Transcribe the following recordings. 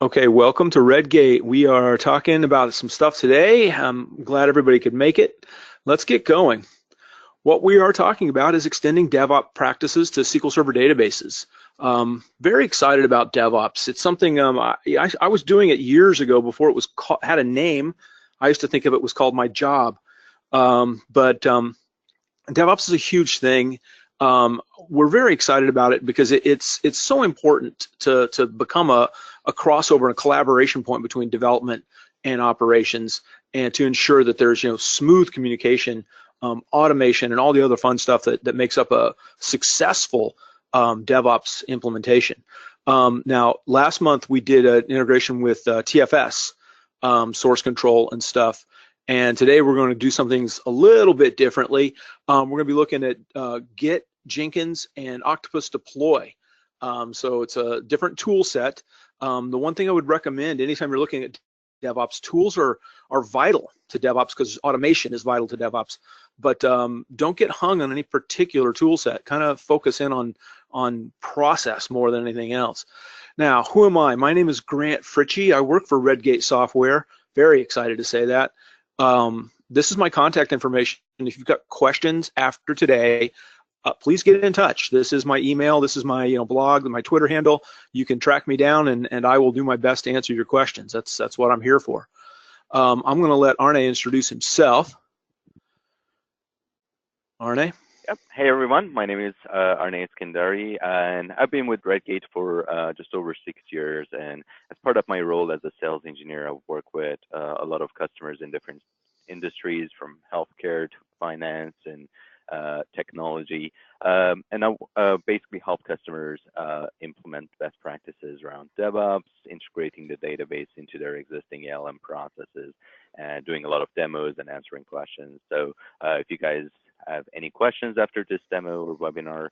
Okay, welcome to Redgate. We are talking about some stuff today. I'm glad everybody could make it. Let's get going. What we are talking about is extending DevOps practices to SQL Server databases. Very excited about DevOps. It's something I was doing it years ago before it was had a name. I used to think of it was called my job. But DevOps is a huge thing. We're very excited about it because it's so important to become a crossover and a collaboration point between development and operations, and to ensure that there's smooth communication, automation, and all the other fun stuff that makes up a successful DevOps implementation. Now, last month we did an integration with TFS, source control and stuff. And today we're going to do some things a little bit differently. We're going to be looking at Git, Jenkins, and Octopus Deploy. So it's a different tool set. The one thing I would recommend anytime you're looking at DevOps, tools are vital to DevOps because automation is vital to DevOps. But don't get hung on any particular tool set. Kind of focus in on process more than anything else. Now, who am I? My name is Grant Fritchey. I work for Redgate Software. Very excited to say that. This is my contact information. If you've got questions after today, please get in touch. This is my email. This is my blog, my Twitter handle. You can track me down, and I will do my best to answer your questions. That's what I'm here for. I'm going to let Arneh introduce himself. Arneh? Yep. Hey everyone, my name is Arneh Eskandari, and I've been with Redgate for just over 6 years. And as part of my role as a sales engineer, I work with a lot of customers in different industries, from healthcare to finance and technology. And I basically help customers implement best practices around DevOps, integrating the database into their existing ALM processes, and doing a lot of demos and answering questions. So if you guys have any questions after this demo or webinar,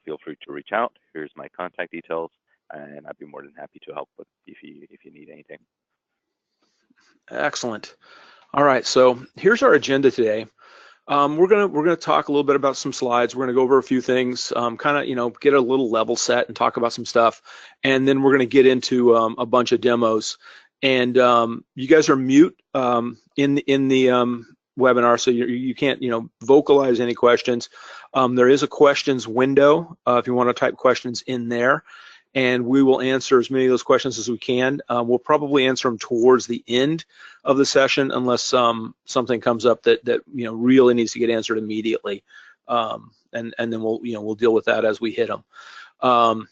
feel free to reach out. Here's my contact details, and I'd be more than happy to help if you need anything. Excellent. All right, so here's our agenda today. We're gonna talk a little bit about some slides. We're gonna go over a few things, kind of get a little level set and talk about some stuff, and then we're gonna get into a bunch of demos. And you guys are mute in the webinar, so you can't vocalize any questions. There is a questions window if you want to type questions in there, and we will answer as many of those questions as we can. We'll probably answer them towards the end of the session unless something comes up that really needs to get answered immediately, and then we'll deal with that as we hit them.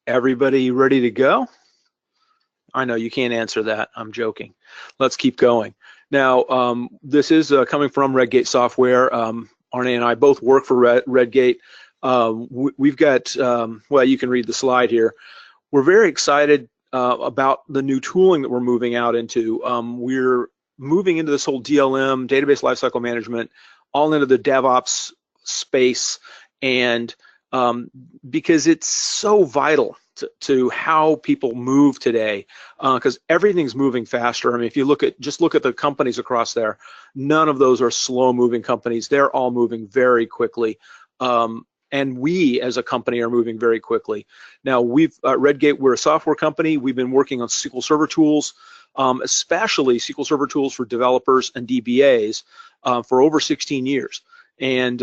Everybody ready to go? I know you can't answer that. I'm joking. Let's keep going. Now, this is coming from Redgate Software. Arneh and I both work for Redgate. We've got, well, you can read the slide here. We're very excited about the new tooling that we're moving out into. We're moving into this whole DLM, database lifecycle management, all into the DevOps space, and because it's so vital to how people move today, because everything's moving faster. I mean, if you just look at the companies across there, none of those are slow-moving companies. They're all moving very quickly. And we as a company are moving very quickly. Now, Redgate, we're a software company. We've been working on SQL Server tools, especially SQL Server tools for developers and DBAs for over 16 years. And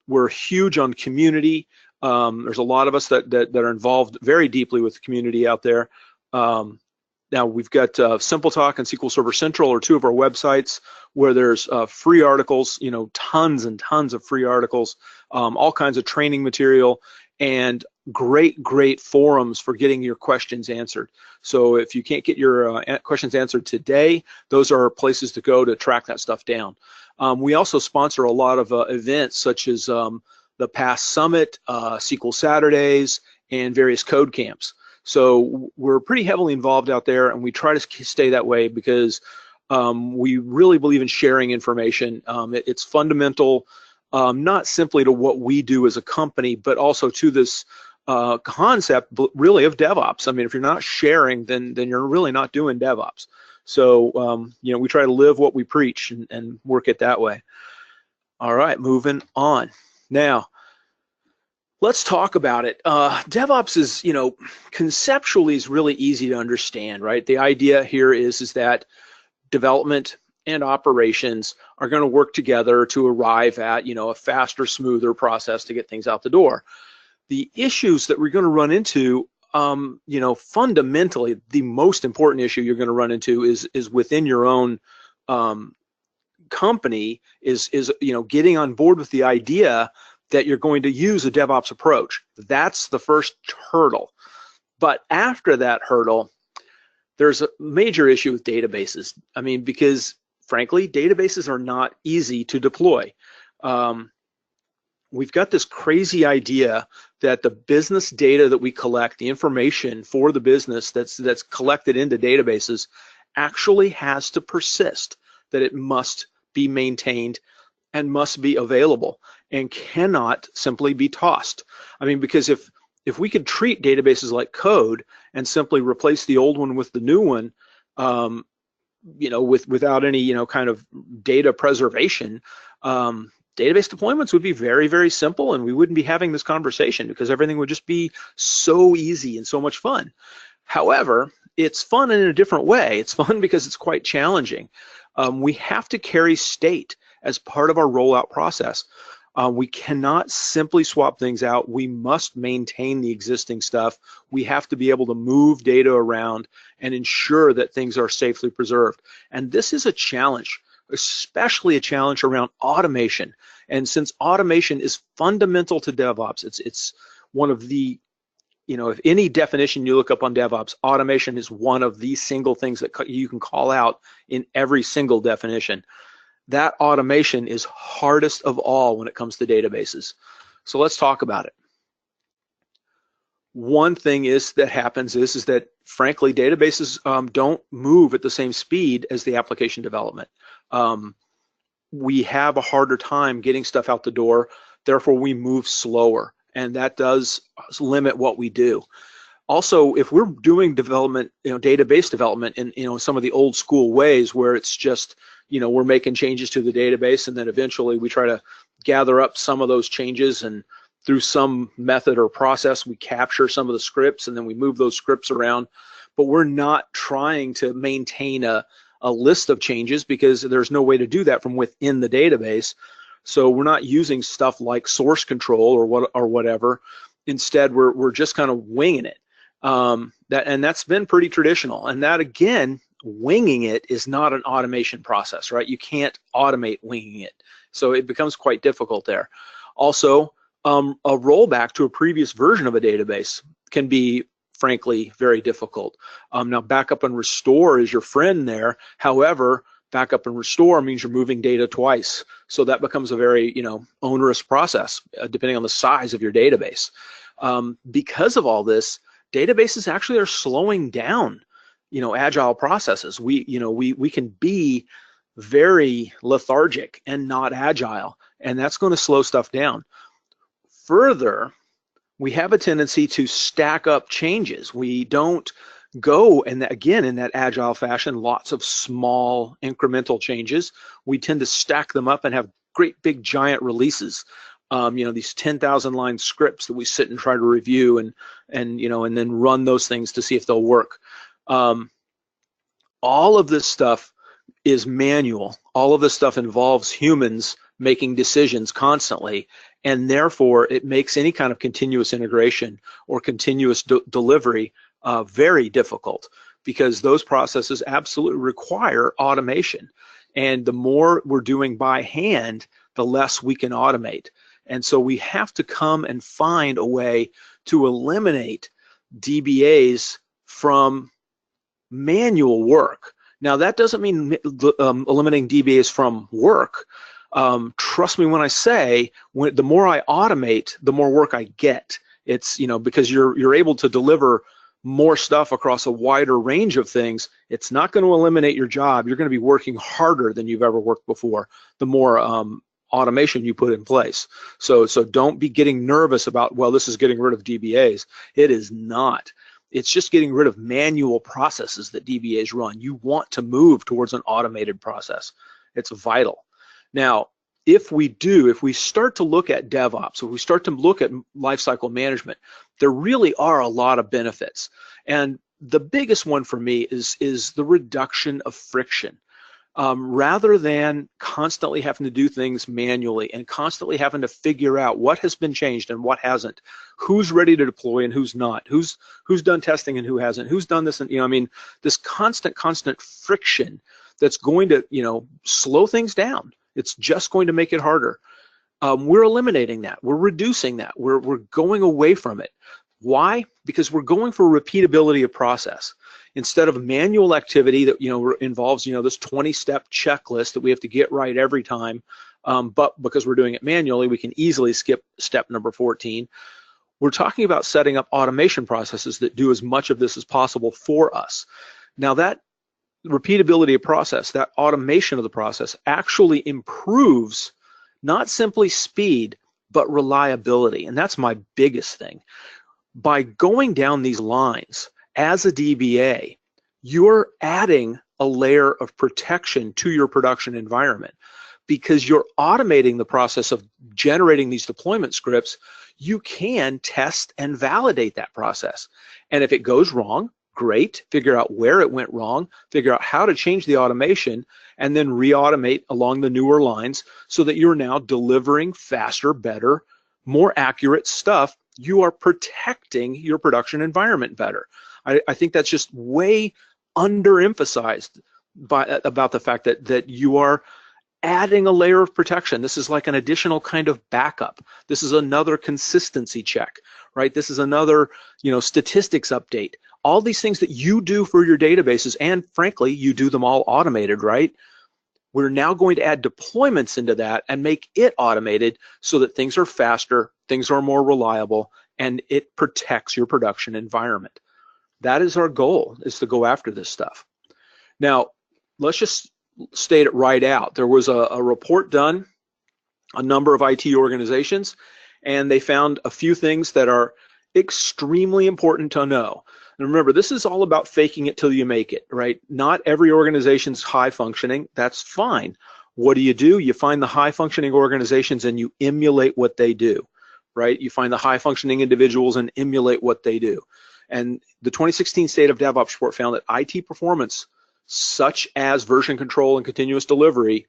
we're huge on community. There's a lot of us that are involved very deeply with the community out there. Now we've got Simple Talk and SQL Server Central are two of our websites where there's free articles, tons and tons of free articles, all kinds of training material, and great forums for getting your questions answered. So if you can't get your questions answered today, those are places to go to track that stuff down. We also sponsor a lot of events such as the PASS Summit, SQL Saturdays, and various code camps. So we're pretty heavily involved out there, and we try to stay that way because we really believe in sharing information. It's fundamental, not simply to what we do as a company, but also to this concept, really, of DevOps. I mean, if you're not sharing, then you're really not doing DevOps. So we try to live what we preach and work it that way. All right, moving on. Now, Let's talk about it. DevOps is, conceptually is really easy to understand, right? The idea here is that development and operations are going to work together to arrive at, a faster, smoother process to get things out the door. The issues that we're going to run into, fundamentally, the most important issue you're going to run into is within your own company is getting on board with the idea that you're going to use a DevOps approach. That's the first hurdle. But after that hurdle, there's a major issue with databases. I mean, because frankly, databases are not easy to deploy. We've got this crazy idea that the business data that we collect, the information for the business that's collected into databases, actually has to persist, that it must be maintained and must be available and cannot simply be tossed. I mean, because if we could treat databases like code and simply replace the old one with the new one, without any, kind of data preservation, database deployments would be very, very simple, and we wouldn't be having this conversation because everything would just be so easy and so much fun. However, it's fun in a different way. It's fun because it's quite challenging. We have to carry state as part of our rollout process. We cannot simply swap things out. We must maintain the existing stuff. We have to be able to move data around and ensure that things are safely preserved. And this is a challenge, especially a challenge around automation. And since automation is fundamental to DevOps, it's one of the, if any definition you look up on DevOps, automation is one of the single things that you can call out in every single definition. That automation is hardest of all when it comes to databases. So let's talk about it. One thing that happens is that, frankly, databases don't move at the same speed as the application development. We have a harder time getting stuff out the door, therefore we move slower, and that does limit what we do. Also, if we're doing development, database development in, some of the old school ways where it's just, we're making changes to the database and then eventually we try to gather up some of those changes and through some method or process, we capture some of the scripts and then we move those scripts around. But we're not trying to maintain a list of changes because there's no way to do that from within the database. So we're not using stuff like source control or whatever. Instead, we're just kind of winging it. That's been pretty traditional. And that, again, winging it is not an automation process, right? You can't automate winging it. So it becomes quite difficult there. Also, a rollback to a previous version of a database can be, frankly, very difficult. Now, backup and restore is your friend there. However, backup and restore means you're moving data twice. So that becomes a very, onerous process, depending on the size of your database. Because of all this, databases actually are slowing down, agile processes. We can be very lethargic and not agile, and that's going to slow stuff down. Further, we have a tendency to stack up changes. We don't go, and again, in that agile fashion, lots of small incremental changes. We tend to stack them up and have great big giant releases. These 10,000 line scripts that we sit and try to review and then run those things to see if they'll work. All of this stuff is manual. All of this stuff involves humans making decisions constantly, and therefore it makes any kind of continuous integration or continuous delivery very difficult, because those processes absolutely require automation. And the more we're doing by hand, the less we can automate. And so we have to come and find a way to eliminate DBAs from manual work. Now, that doesn't mean eliminating DBAs from work. Trust me when I say, the more I automate, the more work I get. It's, because you're able to deliver more stuff across a wider range of things. It's not going to eliminate your job. You're going to be working harder than you've ever worked before, the more automation you put in place. So don't be getting nervous about, well, this is getting rid of DBAs. It is not. It's just getting rid of manual processes that DBAs run. You want to move towards an automated process. It's vital. Now, if we start to look at DevOps, if we start to look at lifecycle management, there really are a lot of benefits. And the biggest one for me is the reduction of friction. Rather than constantly having to do things manually and constantly having to figure out what has been changed and what hasn't, who's ready to deploy and who's not, who's done testing and who hasn't, who's done this, and this constant friction that's going to slow things down. It's just going to make it harder. We're eliminating that. We're reducing that. We're going away from it. Why? Because we're going for repeatability of process. Instead of manual activity that involves this 20-step checklist that we have to get right every time, but because we're doing it manually, we can easily skip step number 14. We're talking about setting up automation processes that do as much of this as possible for us. Now that repeatability of process, that automation of the process actually improves not simply speed, but reliability. And that's my biggest thing. By going down these lines as a DBA, you're adding a layer of protection to your production environment. Because you're automating the process of generating these deployment scripts, you can test and validate that process. And if it goes wrong, great, figure out where it went wrong, figure out how to change the automation, and then re-automate along the newer lines so that you're now delivering faster, better, more accurate stuff. You are protecting your production environment better. I think that's just way underemphasized about the fact that you are adding a layer of protection. This is like an additional kind of backup. This is another consistency check, right? This is another, statistics update. All these things that you do for your databases, and frankly, you do them all automated, right? We're now going to add deployments into that and make it automated so that things are faster, things are more reliable, and it protects your production environment. That is our goal, is to go after this stuff. Now, let's just state it right out. There was a report done, a number of IT organizations, and they found a few things that are extremely important to know. And remember, this is all about faking it till you make it, right? Not every organization's high functioning. That's fine. What do? You find the high functioning organizations and you emulate what they do, right? You find the high functioning individuals and emulate what they do. And the 2016 State of DevOps report found that IT performance, such as version control and continuous delivery,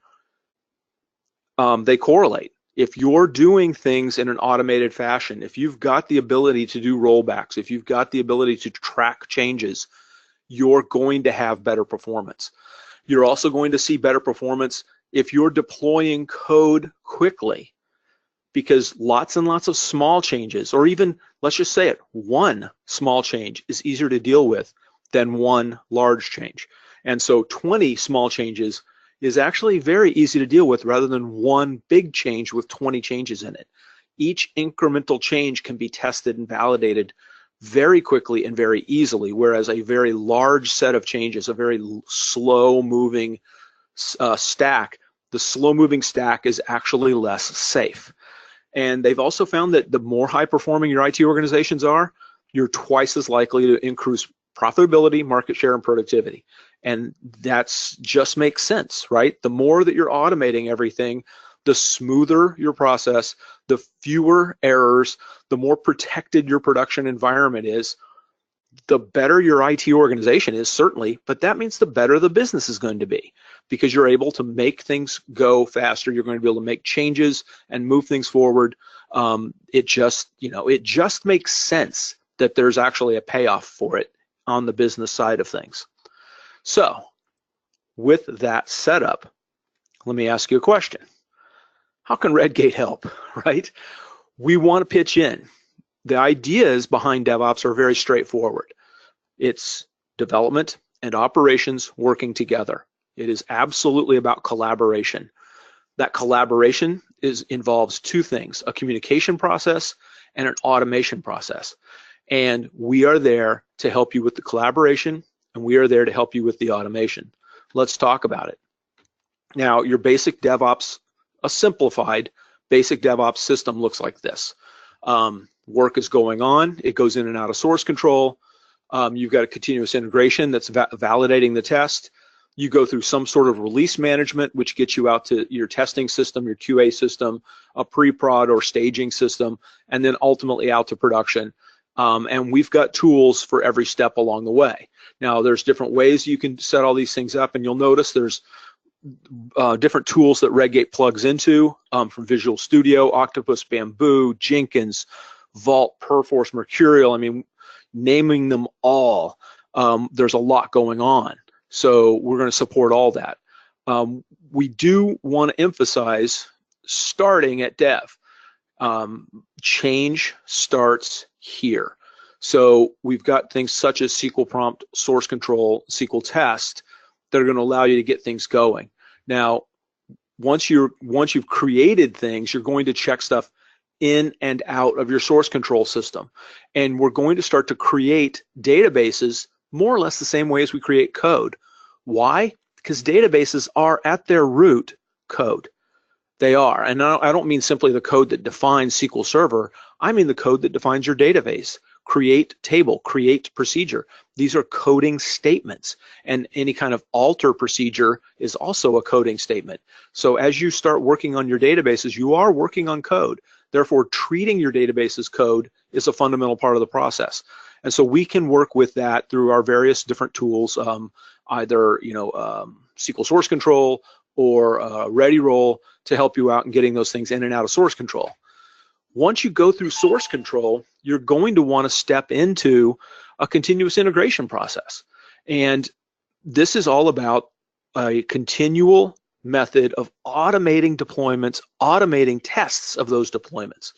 they correlate. If you're doing things in an automated fashion, if you've got the ability to do rollbacks, if you've got the ability to track changes, you're going to have better performance. You're also going to see better performance if you're deploying code quickly, because lots and lots of small changes, or even, let's just say it, one small change is easier to deal with than one large change. And so 20 small changes is actually very easy to deal with rather than one big change with 20 changes in it. Each incremental change can be tested and validated very quickly and very easily, whereas a very large set of changes, a very slow-moving stack, the slow-moving stack is actually less safe. And they've also found that the more high-performing your IT organizations are, you're twice as likely to increase profitability, market share, and productivity. And that's just makes sense, right? The more that you're automating everything, the smoother your process, the fewer errors, the more protected your production environment is, the better your IT organization is, certainly, but that means the better the business is going to be, because you're able to make things go faster. You're going to be able to make changes and move things forward. It just makes sense that there's actually a payoff for it on the business side of things. So with that setup, let me ask you a question. How can Redgate help, right? We want to pitch in. The ideas behind DevOps are very straightforward. It's development and operations working together. It is absolutely about collaboration. That collaboration involves two things, a communication process and an automation process. And we are there to help you with the collaboration, and we are there to help you with the automation. Let's talk about it. Now, your basic DevOps, a simplified basic DevOps system looks like this. Work is going on, it goes in and out of source control. You've got a continuous integration that's validating the test. You go through some sort of release management, which gets you out to your testing system, your QA system, a pre-prod or staging system, and then ultimately out to production. And we've got tools for every step along the way. Now, there's different ways you can set all these things up, and you'll notice there's different tools that Redgate plugs into, from Visual Studio, Octopus, Bamboo, Jenkins, Vault, Perforce, Mercurial. I mean, naming them all, there's a lot going on. So we're going to support all that. We do want to emphasize, starting at dev, change starts here. So we've got things such as SQL prompt, source control, SQL test that are going to allow you to get things going. Now, once you've created things, you're going to check stuff in and out of your source control system. And we're going to start to create databases more or less the same way as we create code. Why? Because databases are at their root code. They are. And I don't mean simply the code that defines SQL Server. I mean the code that defines your database. Create table, create procedure. These are coding statements. And any kind of alter procedure is also a coding statement. So as you start working on your databases, you are working on code. Therefore, treating your database as code is a fundamental part of the process. And so we can work with that through our various different tools, either SQL source control or ReadyRoll to help you out in getting those things in and out of source control. Once you go through source control, you're going to want to step into a continuous integration process. And this is all about a continual method of automating deployments, automating tests of those deployments.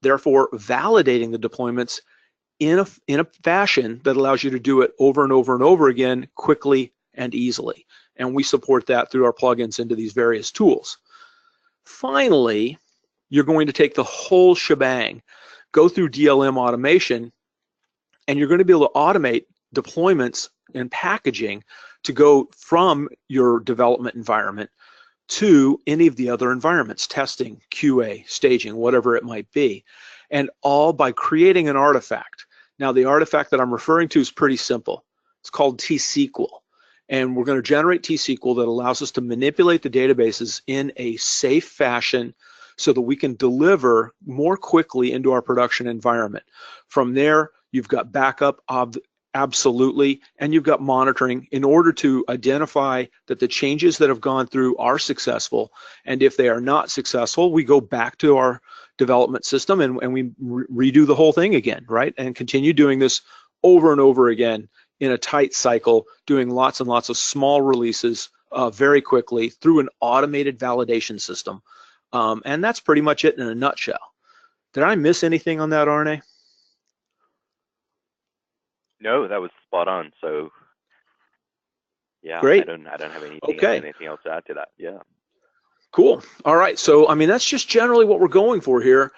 Therefore, validating the deployments in a fashion that allows you to do it over and over and over again, quickly and easily. And we support that through our plugins into these various tools. Finally, you're going to take the whole shebang, go through DLM automation, and you're going to be able to automate deployments and packaging to go from your development environment to any of the other environments, testing, QA, staging, whatever it might be, and all by creating an artifact. Now, the artifact that I'm referring to is pretty simple. It's called T-SQL. And we're going to generate T-SQL that allows us to manipulate the databases in a safe fashion so that we can deliver more quickly into our production environment. From there, you've got backup, absolutely, and you've got monitoring in order to identify that the changes that have gone through are successful. And if they are not successful, we go back to our development system and we redo the whole thing again, right? And continue doing this over and over again in a tight cycle, doing lots and lots of small releases very quickly through an automated validation system. And that's pretty much it in a nutshell. Did I miss anything on that, Arneh? No, that was spot on. So yeah, Great. I don't have anything else to add to that. Yeah. Cool. All right. So, I mean, that's just generally what we're going for here.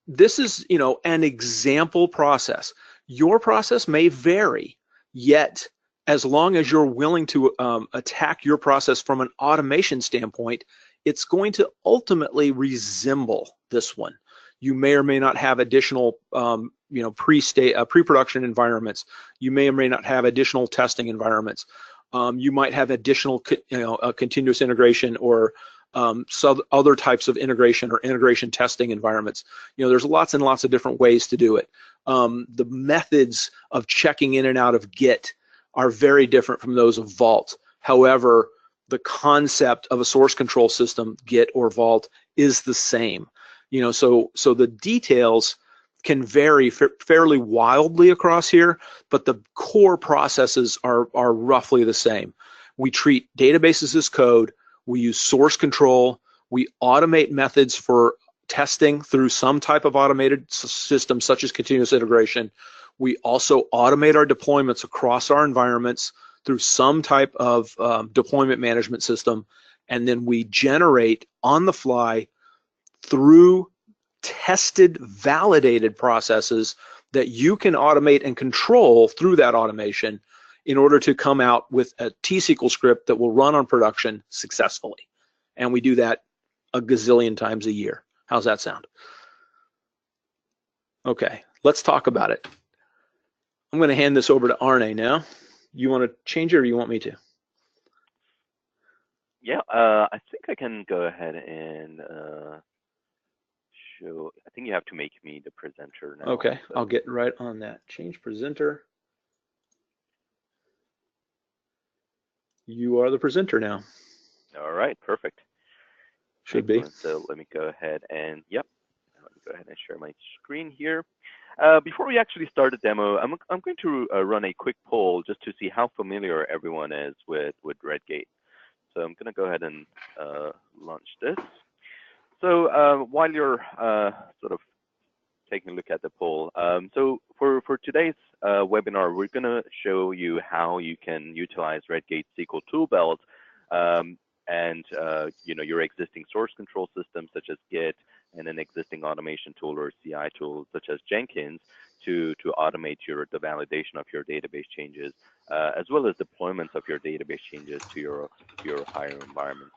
This is, an example process. Your process may vary, yet as long as you're willing to attack your process from an automation standpoint, it's going to ultimately resemble this one. You may or may not have additional, pre-production environments. You may or may not have additional testing environments. You might have additional, continuous integration or other types of integration or integration testing environments. There's lots and lots of different ways to do it. The methods of checking in and out of Git are very different from those of Vault. However, the concept of a source control system, Git or Vault, is the same. So the details can vary fairly wildly across here, but the core processes are roughly the same. We treat databases as code. We use source control. We automate methods for testing through some type of automated system, such as continuous integration. We also automate our deployments across our environments through some type of deployment management system. And then we generate on the fly through tested, validated processes that you can automate and control through that automation in order to come out with a T-SQL script that will run on production successfully. And we do that a gazillion times a year. How's that sound? Okay, let's talk about it. I'm going to hand this over to Arneh now. You want to change it or you want me to? Yeah, I think I can go ahead and show. I think you have to make me the presenter now. Okay, I'll So, get right on that. Change presenter. You are the presenter now. all right, perfect. Should be. Excellent. So let me go ahead and, yep, let me go ahead and share my screen here. Before we actually start the demo, I'm going to run a quick poll just to see how familiar everyone is with Redgate. So I'm going to go ahead and launch this. So while you're sort of taking a look at the poll, so for today's webinar, we're going to show you how you can utilize Redgate SQL tool belt and your existing source control systems such as Git and an existing automation tool or CI tool such as Jenkins to automate the validation of your database changes as well as deployments of your database changes to your higher environments.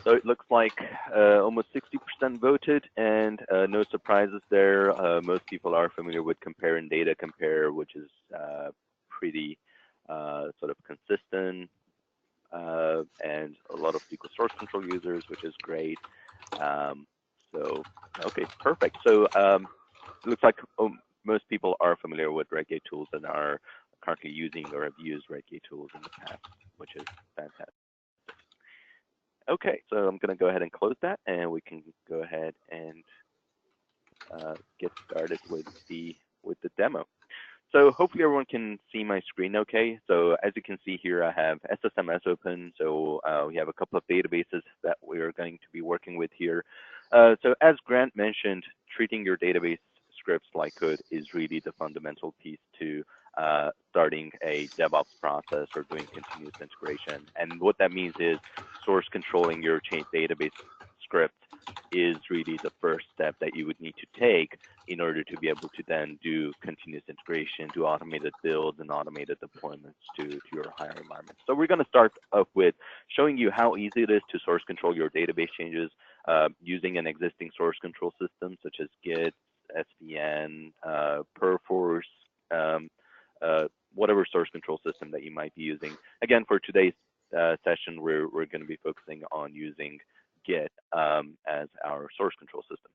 So it looks like almost 60% voted, and no surprises there. Most people are familiar with compare and data compare, which is pretty sort of consistent, and a lot of SQL source control users, which is great. So, okay, perfect. So it looks like most people are familiar with Redgate tools and are currently using or have used Redgate tools in the past, which is fantastic. Okay, so I'm going to go ahead and close that, and we can go ahead and get started with the demo. So hopefully everyone can see my screen okay. So as you can see here, I have SSMS open. So we have a couple of databases that we're going to be working with here. So as Grant mentioned, treating your database scripts like code is really the fundamental piece to starting a DevOps process or doing continuous integration. And what that means is source controlling your database script is really the first step that you would need to take in order to be able to then do continuous integration, do automated builds and automated deployments to your higher environment. So we're going to start off with showing you how easy it is to source control your database changes using an existing source control system such as Git, SVN, Perforce, whatever source control system that you might be using. Again, for today's session, we're going to be focusing on using Git as our source control system.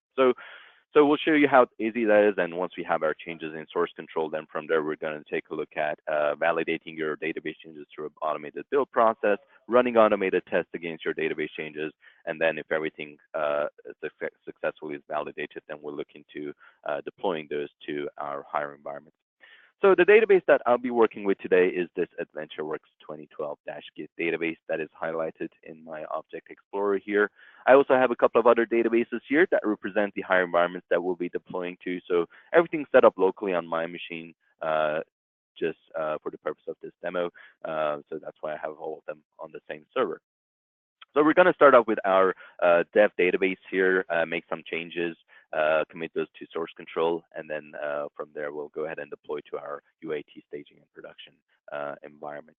So we'll show you how easy that is, and once we have our changes in source control, then from there we're going to take a look at validating your database changes through an automated build process, running automated tests against your database changes, and then if everything successfully is validated, then we'll look into deploying those to our higher environments. So the database that I'll be working with today is this AdventureWorks 2012-Git database that is highlighted in my Object Explorer here. I also have a couple of other databases here that represent the higher environments that we'll be deploying to. So everything's set up locally on my machine just for the purpose of this demo. So that's why I have all of them on the same server. So we're going to start off with our dev database here, make some changes, commit those to source control, and then from there we'll go ahead and deploy to our UAT staging and production environment.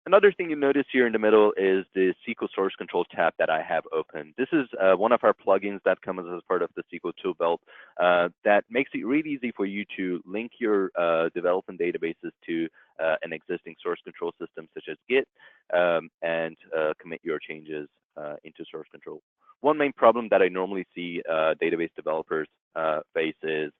Another thing you notice here in the middle is the SQL Source Control tab that I have open. This is one of our plugins that comes as part of the SQL tool belt that makes it really easy for you to link your development databases to an existing source control system such as Git and commit your changes into source control. One main problem that I normally see database developers face is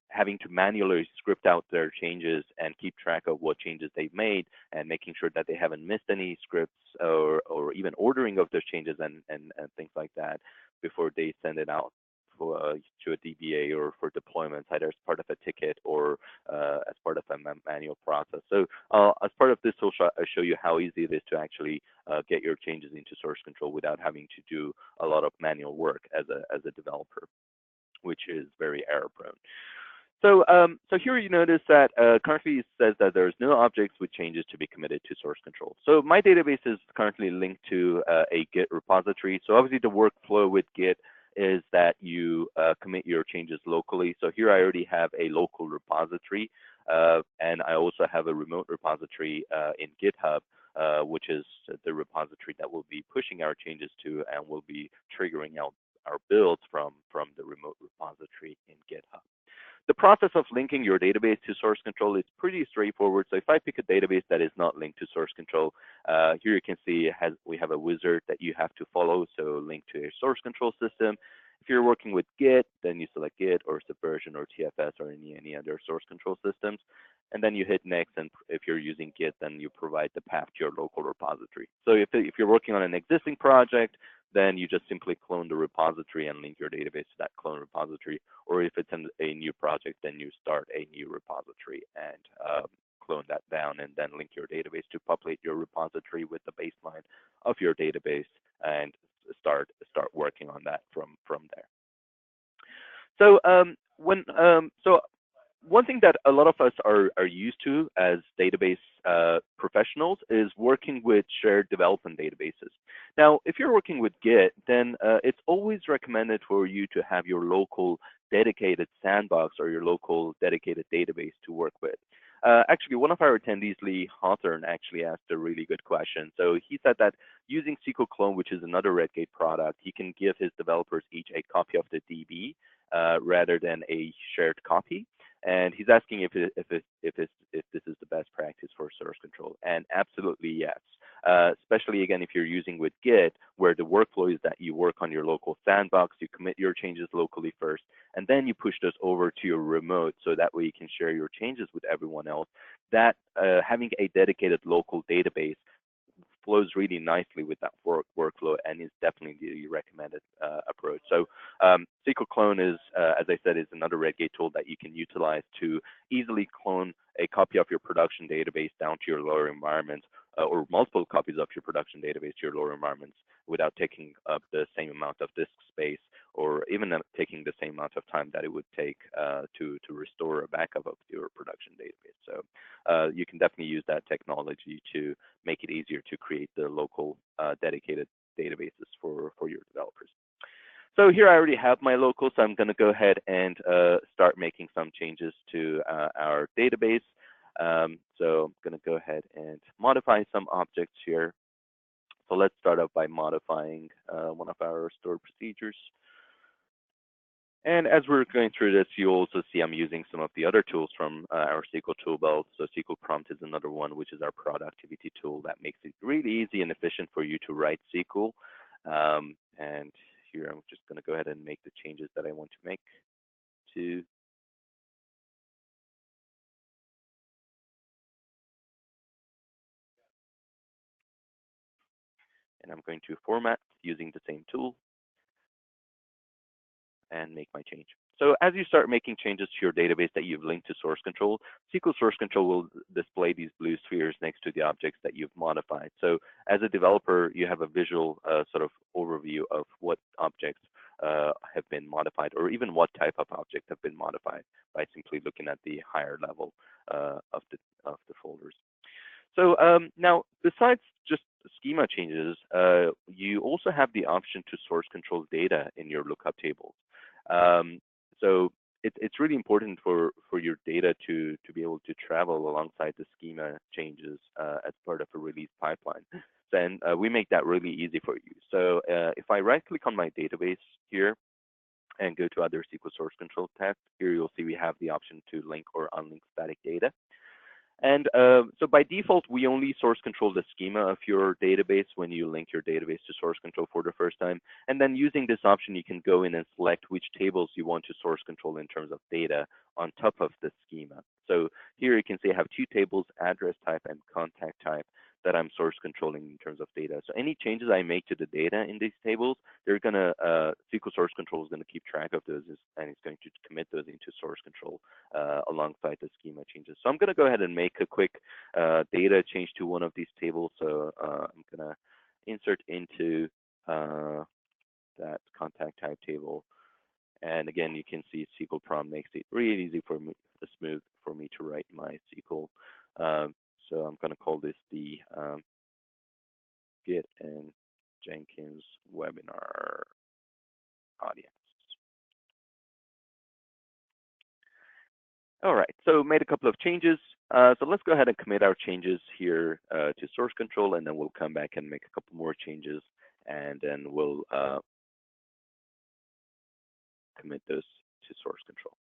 having to manually script out their changes and keep track of what changes they've made and making sure that they haven't missed any scripts or even ordering of those changes and things like that before they send it out to a DBA or for deployments, either as part of a ticket or as part of a manual process. So as part of this, I'll show you how easy it is to actually get your changes into source control without having to do a lot of manual work as a developer, which is very error prone. So, so here you notice that currently it says that there's no objects with changes to be committed to source control. So my database is currently linked to a Git repository. So obviously the workflow with Git is that you commit your changes locally. So here I already have a local repository, and I also have a remote repository in GitHub, which is the repository that we'll be pushing our changes to and will be triggering out our builds from the remote repository in GitHub. the process of linking your database to source control is pretty straightforward. So if I pick a database that is not linked to source control, here you can see we have a wizard that you have to follow. So link to a source control system. If you're working with Git, then you select Git or Subversion or TFS or any other source control systems. And then you hit next, and if you're using Git, then you provide the path to your local repository. So if you're working on an existing project, then you just simply clone the repository and link your database to that clone repository. Or if it's a new project, then you start a new repository and clone that down and then link your database to populate your repository with the baseline of your database and start working on that from there. So one thing that a lot of us are used to as database professionals is working with shared development databases. Now, if you're working with Git, then it's always recommended for you to have your local dedicated sandbox or your local dedicated database to work with. Actually, one of our attendees, Lee Hawthorne, actually asked a really good question. So he said that using SQL Clone, which is another Redgate product, he can give his developers each a copy of the DB rather than a shared copy. And he's asking if this is the best practice for source control. And absolutely yes. Especially again, if you're using with Git, where the workflow is that you work on your local sandbox, you commit your changes locally first, and then you push those over to your remote, so that way you can share your changes with everyone else. That having a dedicated local database flows really nicely with that workflow and is definitely the recommended approach. So SQL Clone is, as I said, is another Redgate tool that you can utilize to easily clone a copy of your production database down to your lower environment, or multiple copies of your production database to your lower environments without taking up the same amount of disk space, or even taking the same amount of time that it would take to restore a backup of your production database. So you can definitely use that technology to make it easier to create the local dedicated databases for your developers. So here I already have my local, so I'm going to go ahead and start making some changes to our database. So I'm going to go ahead and modify some objects here. So let's start out by modifying one of our stored procedures. And as we're going through this, you also see I'm using some of the other tools from our SQL tool belt. So SQL Prompt is another one, which is our productivity tool that makes it really easy and efficient for you to write SQL. And here I'm just going to go ahead and make the changes that I want to make to and I'm going to format using the same tool and make my change. So as you start making changes to your database that you've linked to source control, SQL source control will display these blue spheres next to the objects that you've modified. So as a developer, you have a visual sort of overview of what objects have been modified, or even what type of objects have been modified by simply looking at the higher level of the folders. So now, besides just schema changes, you also have the option to source control data in your lookup tables. So it's really important for your data to be able to travel alongside the schema changes as part of a release pipeline. Then we make that really easy for you. So if I right-click on my database here and go to other SQL source control tab, here you'll see we have the option to link or unlink static data. And so by default, we only source control the schema of your database when you link your database to source control for the first time. And then using this option, you can go in and select which tables you want to source control in terms of data on top of the schema. So here you can see I have two tables, address type and contact type, that I'm source controlling in terms of data. So any changes I make to the data in these tables, they're going to, SQL source control is going to keep track of those, and it's going to commit those into source control alongside the schema changes. So I'm going to go ahead and make a quick data change to one of these tables. So I'm going to insert into that contact type table. And again, you can see SQL Prompt makes it really easy for me, smooth for me to write my SQL. So I'm going to call this the Git and Jenkins webinar audience. All right, so made a couple of changes. So let's go ahead and commit our changes here to source control, and then we'll come back and make a couple more changes, and then we'll commit those to source control.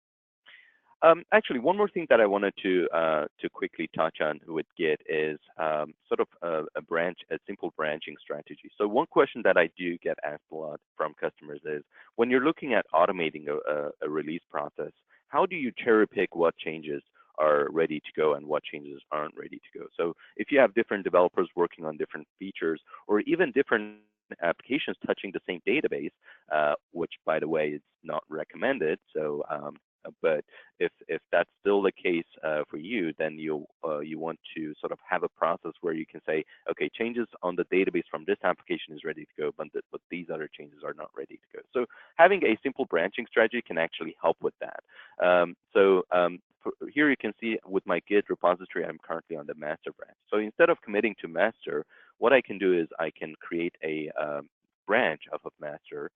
Actually, one more thing that I wanted to quickly touch on with Git is sort of a simple branching strategy. So one question that I do get asked a lot from customers is, when you're looking at automating a release process, how do you cherry pick what changes are ready to go and what changes aren't ready to go? So if you have different developers working on different features, or even different applications touching the same database, which, by the way, is not recommended. So but if that's still the case for you, then you want to sort of have a process where you can say, okay, changes on the database from this application is ready to go, but these other changes are not ready to go. So having a simple branching strategy can actually help with that. Here you can see with my Git repository, I'm currently on the master branch. So instead of committing to master, what I can do is I can create a branch of master,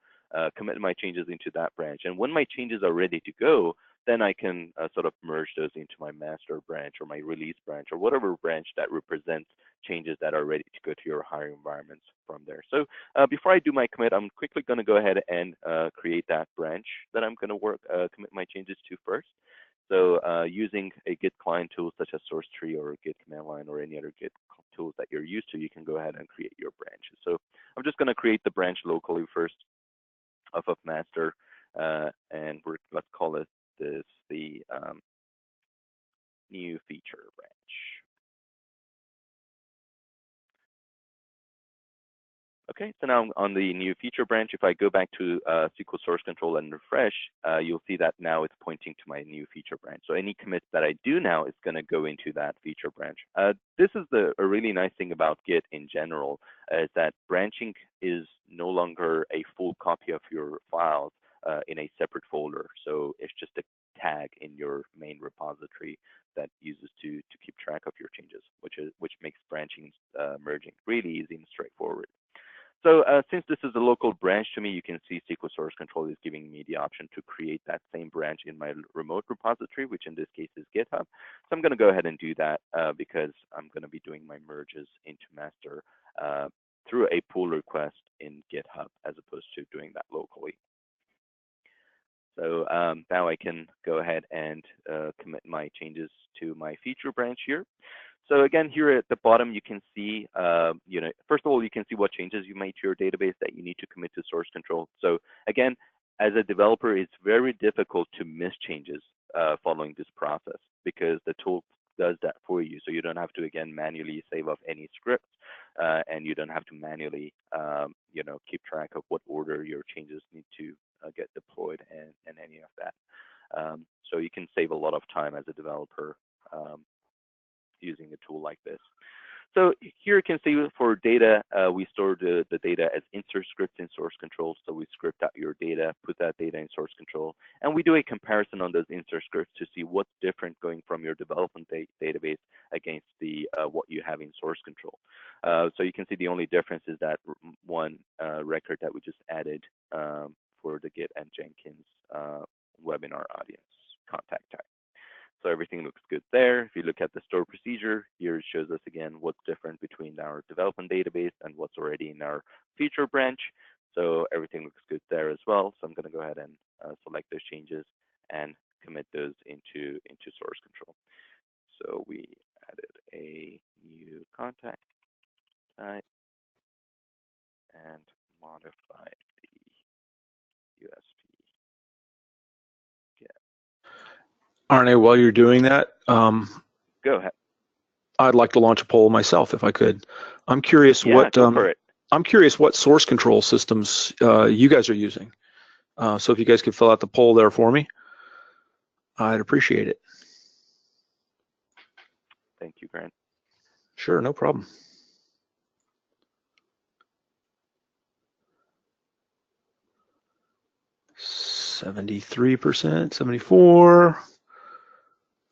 commit my changes into that branch. And when my changes are ready to go, then I can sort of merge those into my master branch or my release branch or whatever branch that represents changes that are ready to go to your higher environments from there. So before I do my commit, I'm quickly going to go ahead and create that branch that I'm going to commit my changes to first. So using a Git client tool such as SourceTree or Git command line or any other Git tools that you're used to, you can go ahead and create your branches. So I'm just going to create the branch locally first of master, and let's call it the new feature branch. Okay, so now on the new feature branch, if I go back to SQL Source Control and refresh, you'll see that now it's pointing to my new feature branch. So any commits that I do now is going to go into that feature branch. This is a really nice thing about Git in general, is that branching is no longer a full copy of your files in a separate folder. So it's just a tag in your main repository that uses to keep track of your changes, which makes branching merging really easy and straightforward. So since this is a local branch to me, you can see SQL Source Control is giving me the option to create that same branch in my remote repository, which in this case is GitHub. So I'm going to go ahead and do that because I'm going to be doing my merges into master through a pull request in GitHub as opposed to doing that locally. So now I can go ahead and commit my changes to my feature branch here. So again, here at the bottom, you can see, first of all, you can see what changes you made to your database that you need to commit to source control. So again, as a developer, it's very difficult to miss changes following this process because the tool does that for you. So you don't have to, again, manually save off any scripts, and you don't have to manually, keep track of what order your changes need to get deployed and any of that. So you can save a lot of time as a developer using a tool like this. So here you can see for data, we store the data as insert scripts in source control. So we script out your data, put that data in source control, and we do a comparison on those insert scripts to see what's different going from your development database against the what you have in source control. So you can see the only difference is that one record that we just added for the Git and Jenkins webinar audience contact type. So everything looks good there. If you look at the store procedure, here it shows us again what's different between our development database and what's already in our feature branch. So everything looks good there as well. So I'm going to go ahead and select those changes and commit those into source control. So we added a new contact type and modified the USP. Arneh, while you're doing that, Go ahead. I'd like to launch a poll myself if I could. I'm curious go for it. I'm curious what source control systems you guys are using. So if you guys could fill out the poll there for me, I'd appreciate it. Thank you, Grant. Sure, no problem. %, 74.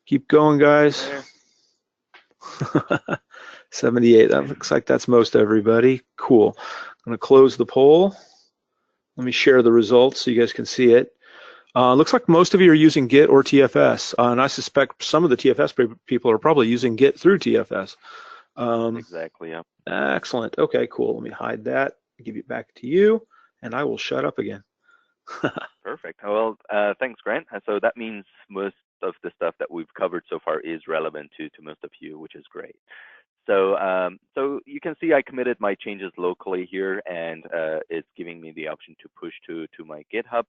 Keep going, guys. 78. That looks like that's most everybody. Cool. I'm going to close the poll. Let me share the results so you guys can see it. Looks like most of you are using Git or TFS, and I suspect some of the TFS people are probably using Git through TFS. Exactly, yeah. Excellent. Okay, cool. Let me hide that, give it back to you, and I will shut up again. Perfect. Well, thanks, Grant. So that means most of the stuff that we've covered so far is relevant to most of you, which is great. So, so you can see I committed my changes locally here, and it's giving me the option to push to my GitHub.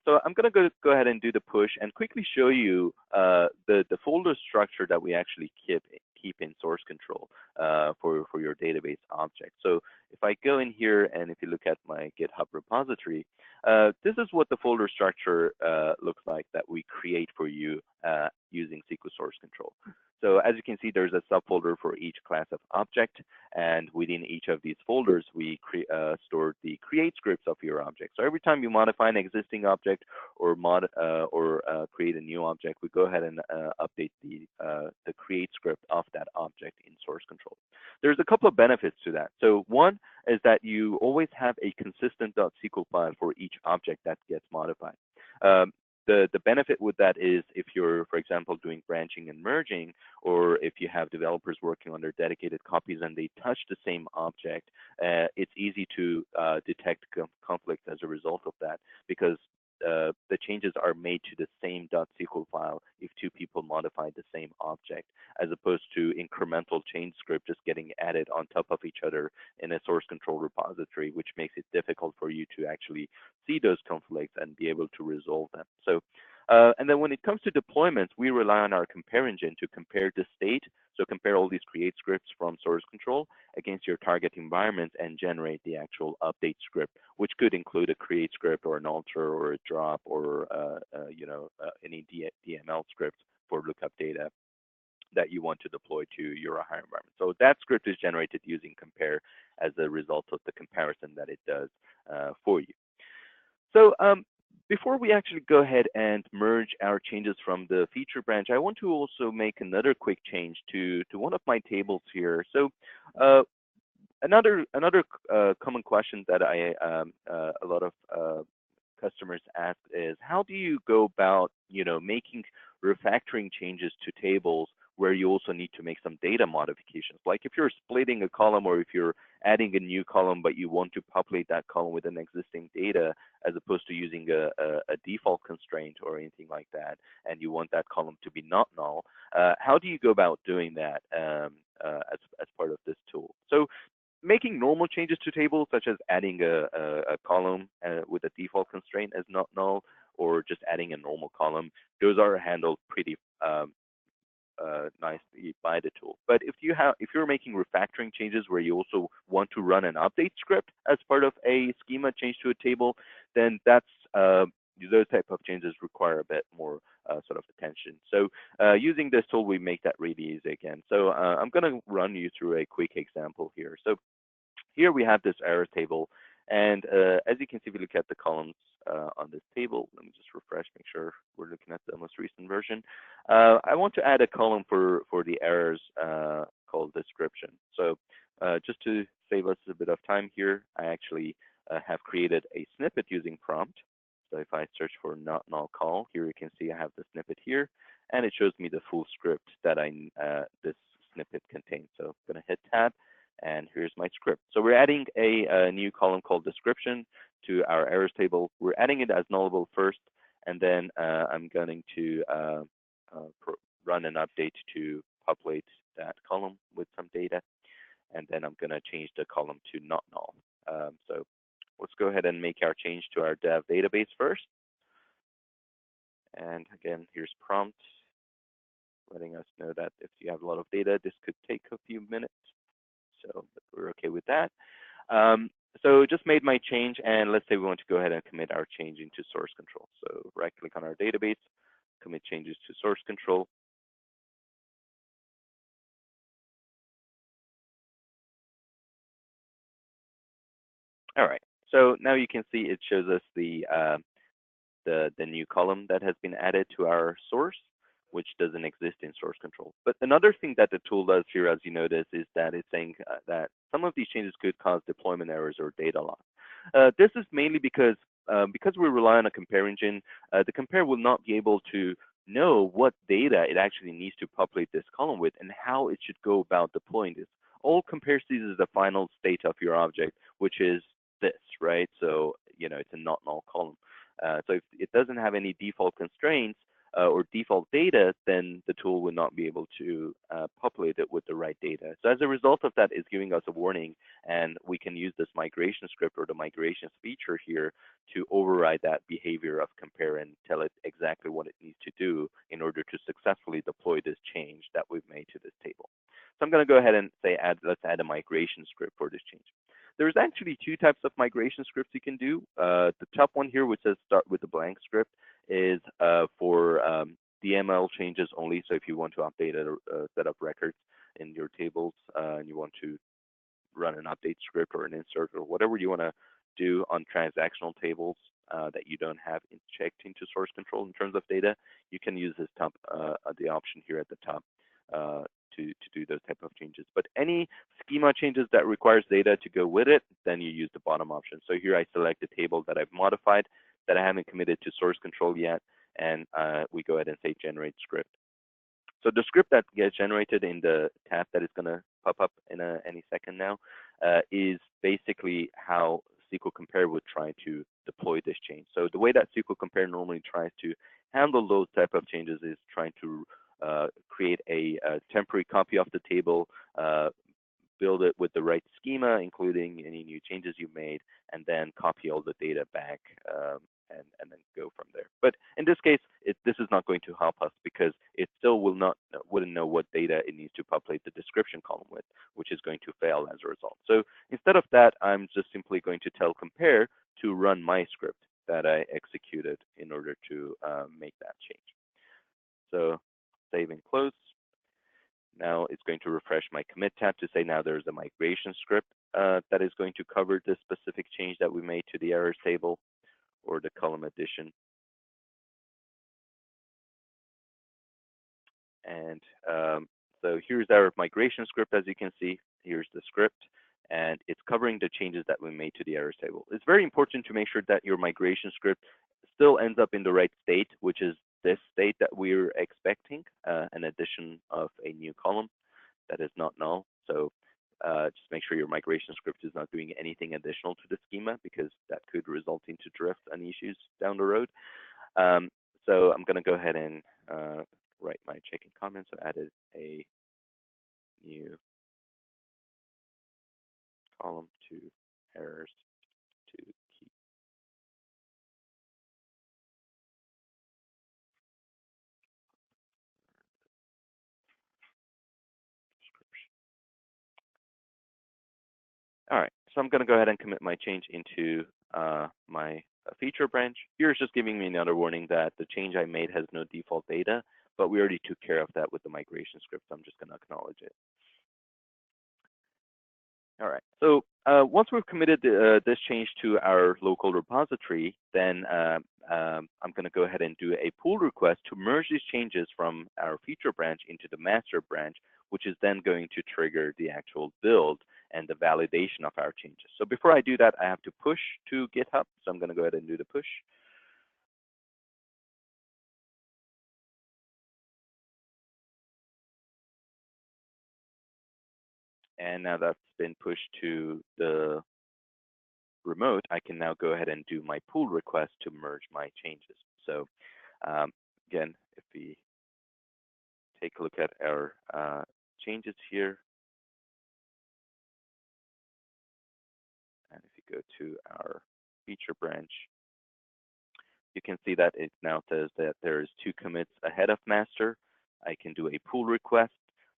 So I'm going to go ahead and do the push and quickly show you the folder structure that we actually keep in source control for your database object. So if I go in here and if you look at my GitHub repository, this is what the folder structure looks like that we create for you using SQL source control. So as you can see, there's a subfolder for each class of object, and within each of these folders, we store the create scripts of your object. So every time you modify an existing object or create a new object, we go ahead and update the create script of that object in source control. There's a couple of benefits to that. So one is that you always have a consistent .SQL file for each object that gets modified. The benefit with that is if you're, for example, doing branching and merging, or if you have developers working on their dedicated copies and they touch the same object, it's easy to detect conflicts as a result of that, because the changes are made to the same .SQL file if two people modify the same object, as opposed to incremental change script just getting added on top of each other in a source control repository, which makes it difficult for you to actually see those conflicts and be able to resolve them. So, and then when it comes to deployments, we rely on our compare engine to compare the state. So compare all these create scripts from source control against your target environment and generate the actual update script, which could include a create script or an alter or a drop or any DML script for lookup data that you want to deploy to your Ohio environment. So that script is generated using compare as a result of the comparison that it does for you. So before we actually go ahead and merge our changes from the feature branch, I want to also make another quick change to one of my tables here. So another common question that a lot of customers ask is, how do you go about making refactoring changes to tables where you also need to make some data modifications? Like if you're splitting a column, or if you're adding a new column but you want to populate that column with an existing data as opposed to using a default constraint or anything like that, and you want that column to be not null, how do you go about doing that as part of this tool? So making normal changes to tables, such as adding a column with a default constraint as not null, or just adding a normal column, those are handled pretty nicely by the tool. But if you're making refactoring changes where you also want to run an update script as part of a schema change to a table, then that's those type of changes require a bit more sort of attention. So using this tool, we make that really easy again. So I'm going to run you through a quick example here. So here we have this error table, and as you can see, if you look at the columns on this table, let me just refresh, make sure we're looking at the most recent version. I want to add a column for the errors called description. So just to save us a bit of time here, I actually have created a snippet using prompt. So if I search for not null call, here you can see I have the snippet here, and it shows me the full script that this snippet contains. So I'm going to hit tab, and here's my script. So we're adding a new column called description to our errors table. We're adding it as nullable first, and then I'm going to run an update to populate that column with some data, and then I'm going to change the column to not null. So let's go ahead and make our change to our dev database first. And again, here's prompt, letting us know that if you have a lot of data, this could take a few minutes. So but we're okay with that. So just made my change, and let's say we want to go ahead and commit our change into source control. So right click on our database, commit changes to source control. All right, so now you can see it shows us the new column that has been added to our source, which doesn't exist in source control. But another thing that the tool does here, as you notice, is that it's saying that some of these changes could cause deployment errors or data loss. This is mainly because we rely on a compare engine, the compare will not be able to know what data it actually needs to populate this column with and how it should go about deploying this. All compare sees is the final state of your object, which is this, right? So, it's a not null column. So if it doesn't have any default constraints, or default data, then the tool will not be able to populate it with the right data. So as a result of that, it's giving us a warning, and we can use this migration script or the migrations feature here to override that behavior of compare and tell it exactly what it needs to do in order to successfully deploy this change that we've made to this table. So I'm going to go ahead and say, let's add a migration script for this change. There's actually two types of migration scripts you can do. The top one here, which says start with a blank script, is for DML changes only. So if you want to update a set of records in your tables and you want to run an update script or an insert or whatever you want to do on transactional tables that you don't have checked into source control in terms of data, you can use this top the option here at the top to do those type of changes. But any schema changes that requires data to go with it, then you use the bottom option. So here I select a table that I've modified that I haven't committed to source control yet, and we go ahead and say generate script. So the script that gets generated in the tab that is going to pop up in any second now is basically how SQL Compare would try to deploy this change. So the way that SQL Compare normally tries to handle those type of changes is trying to create a temporary copy of the table, build it with the right schema, including any new changes you made, and then copy all the data back and then go from there. But in this case, this is not going to help us because it still wouldn't know what data it needs to populate the description column with, which is going to fail as a result. So instead of that, I'm just simply going to tell compare to run my script that I executed in order to make that change. So save and close. Now it's going to refresh my commit tab to say now there's a migration script that is going to cover this specific change that we made to the errors table or the column addition. And so here's our migration script. As you can see, here's the script, and it's covering the changes that we made to the errors table. It's very important to make sure that your migration script still ends up in the right state, which is this state that we're expecting, an addition of a new column that is not null. So just make sure your migration script is not doing anything additional to the schema, because that could result into drift and issues down the road. So I'm going to go ahead and write my checking comments. So added a new column to errors to keep description. All right, so I'm going to go ahead and commit my change into my feature branch. Here it's just giving me another warning that the change I made has no default data, but we already took care of that with the migration script. So I'm just going to acknowledge it. All right, so once we've committed this change to our local repository, then I'm going to go ahead and do a pull request to merge these changes from our feature branch into the master branch, which is then going to trigger the actual build and the validation of our changes. So before I do that, I have to push to GitHub. So I'm going to go ahead and do the push. And now that's been pushed to the remote, I can now go ahead and do my pull request to merge my changes. So again, if we take a look at our changes here, and if you go to our feature branch, you can see that it now says that there's 2 commits ahead of master. I can do a pull request,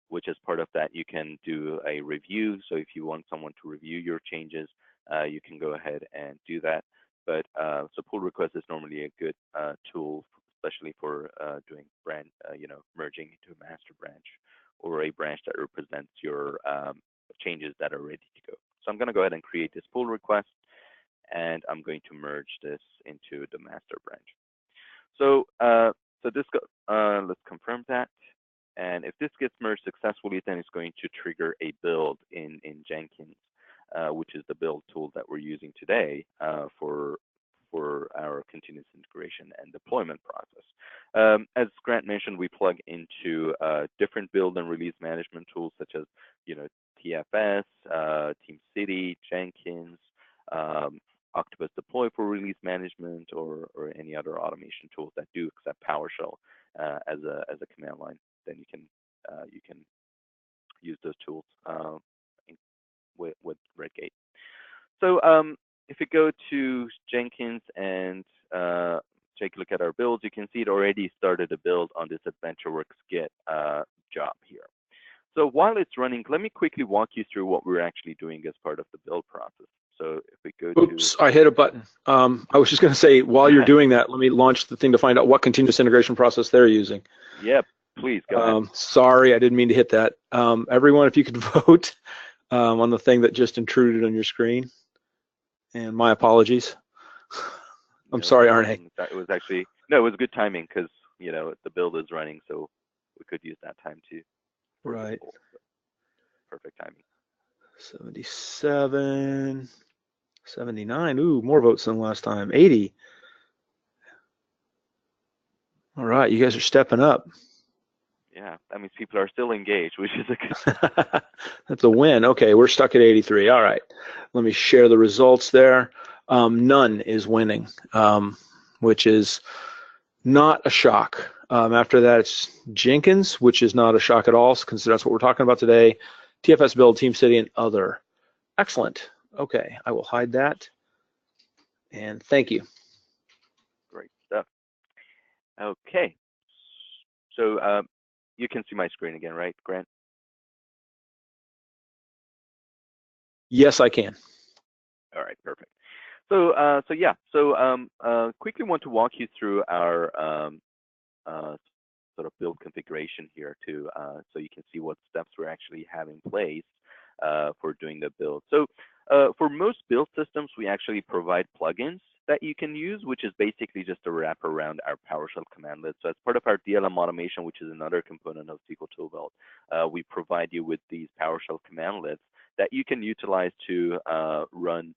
which as part of that, you can do a review. So if you want someone to review your changes, you can go ahead and do that. But so pull request is normally a good tool, especially for doing merging into a master branch or a branch that represents your changes that are ready to go. So I'm going to go ahead and create this pull request, and I'm going to merge this into the master branch. So let's confirm that. And if this gets merged successfully, then it's going to trigger a build in Jenkins, which is the build tool that we're using today for our continuous integration and deployment process. As Grant mentioned, we plug into different build and release management tools such as TFS, TeamCity, Jenkins, Octopus Deploy for release management, or any other automation tools that do accept PowerShell as a command line, then you can use those tools with Redgate. So if you go to Jenkins and take a look at our builds, you can see it already started a build on this AdventureWorks Git job here. So while it's running, let me quickly walk you through what we're actually doing as part of the build process. So if we go Oops, I hit a button. I was just going to say, while you're doing that, let me launch the thing to find out what continuous integration process they're using. Yep, please go ahead. Sorry, I didn't mean to hit that. Everyone, if you could vote on the thing that just intruded on your screen. And my apologies. I'm sorry, Arneh. It was actually, no, it was good timing because, you know, the build is running, so we could use that time too. Right. Perfect timing. 77, 79. Ooh, more votes than last time. 80. All right, you guys are stepping up. Yeah, that means people are still engaged, which is a good. That's a win. Okay, we're stuck at 83. All right, let me share the results there. None is winning, which is not a shock. After that, it's Jenkins, which is not a shock at all, because that's what we're talking about today. TFS Build, Team City, and other. Excellent. Okay, I will hide that. And thank you. Great stuff. Okay, so you can see my screen again, right, Grant? Yes, I can. All right, perfect. So quickly want to walk you through our sort of build configuration here too, so you can see what steps we actually have in place for doing the build. So for most build systems, we actually provide plugins that you can use, which is basically just a wrap around our PowerShell commandlet. So as part of our DLM automation, which is another component of SQL Tool Belt, we provide you with these PowerShell commandlets that you can utilize to run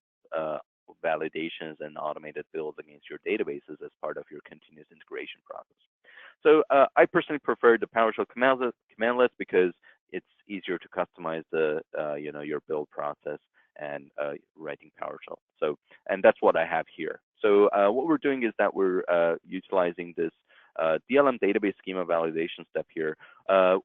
validations and automated builds against your databases as part of your continuous integration process. So I personally prefer the PowerShell commandlets because it's easier to customize the your build process and writing PowerShell. So, and that's what I have here. So what we're doing is that we're utilizing this DLM database schema validation step here,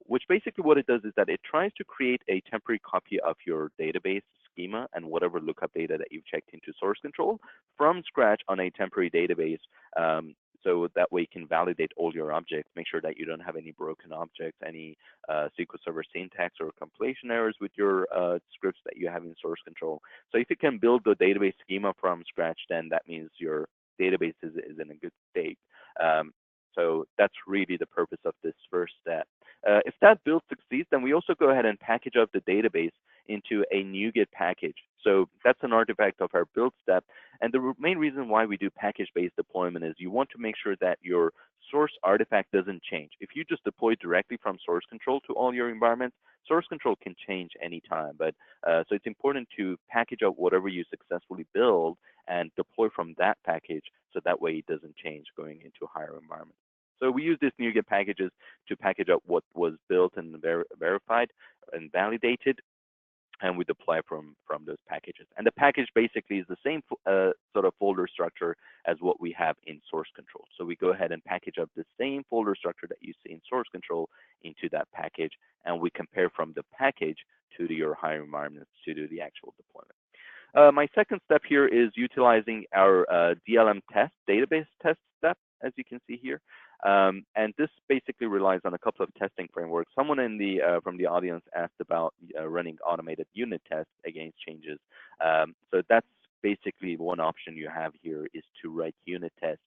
which basically what it does is that it tries to create a temporary copy of your database schema and whatever lookup data that you've checked into source control from scratch on a temporary database. So that way you can validate all your objects, make sure that you don't have any broken objects, any SQL Server syntax or compilation errors with your scripts that you have in source control. So if you can build the database schema from scratch, then that means your database is in a good state. So that's really the purpose of this first step. If that build succeeds, then we also go ahead and package up the database into a NuGet package. So that's an artifact of our build step. And the main reason why we do package-based deployment is you want to make sure that your source artifact doesn't change. If you just deploy directly from source control to all your environments, source control can change anytime. But so it's important to package up whatever you successfully build and deploy from that package, so that way it doesn't change going into higher environments. So we use these NuGet packages to package up what was built and verified and validated, and we deploy from those packages. And the package basically is the same sort of folder structure as what we have in source control. So we go ahead and package up the same folder structure that you see in source control into that package, and we compare from the package to your higher environments to do the actual deployment. My second step here is utilizing our DLM test, database test step, as you can see here. And this basically relies on a couple of testing frameworks. Someone in the from the audience asked about running automated unit tests against changes. So that's basically one option you have here, is to write unit tests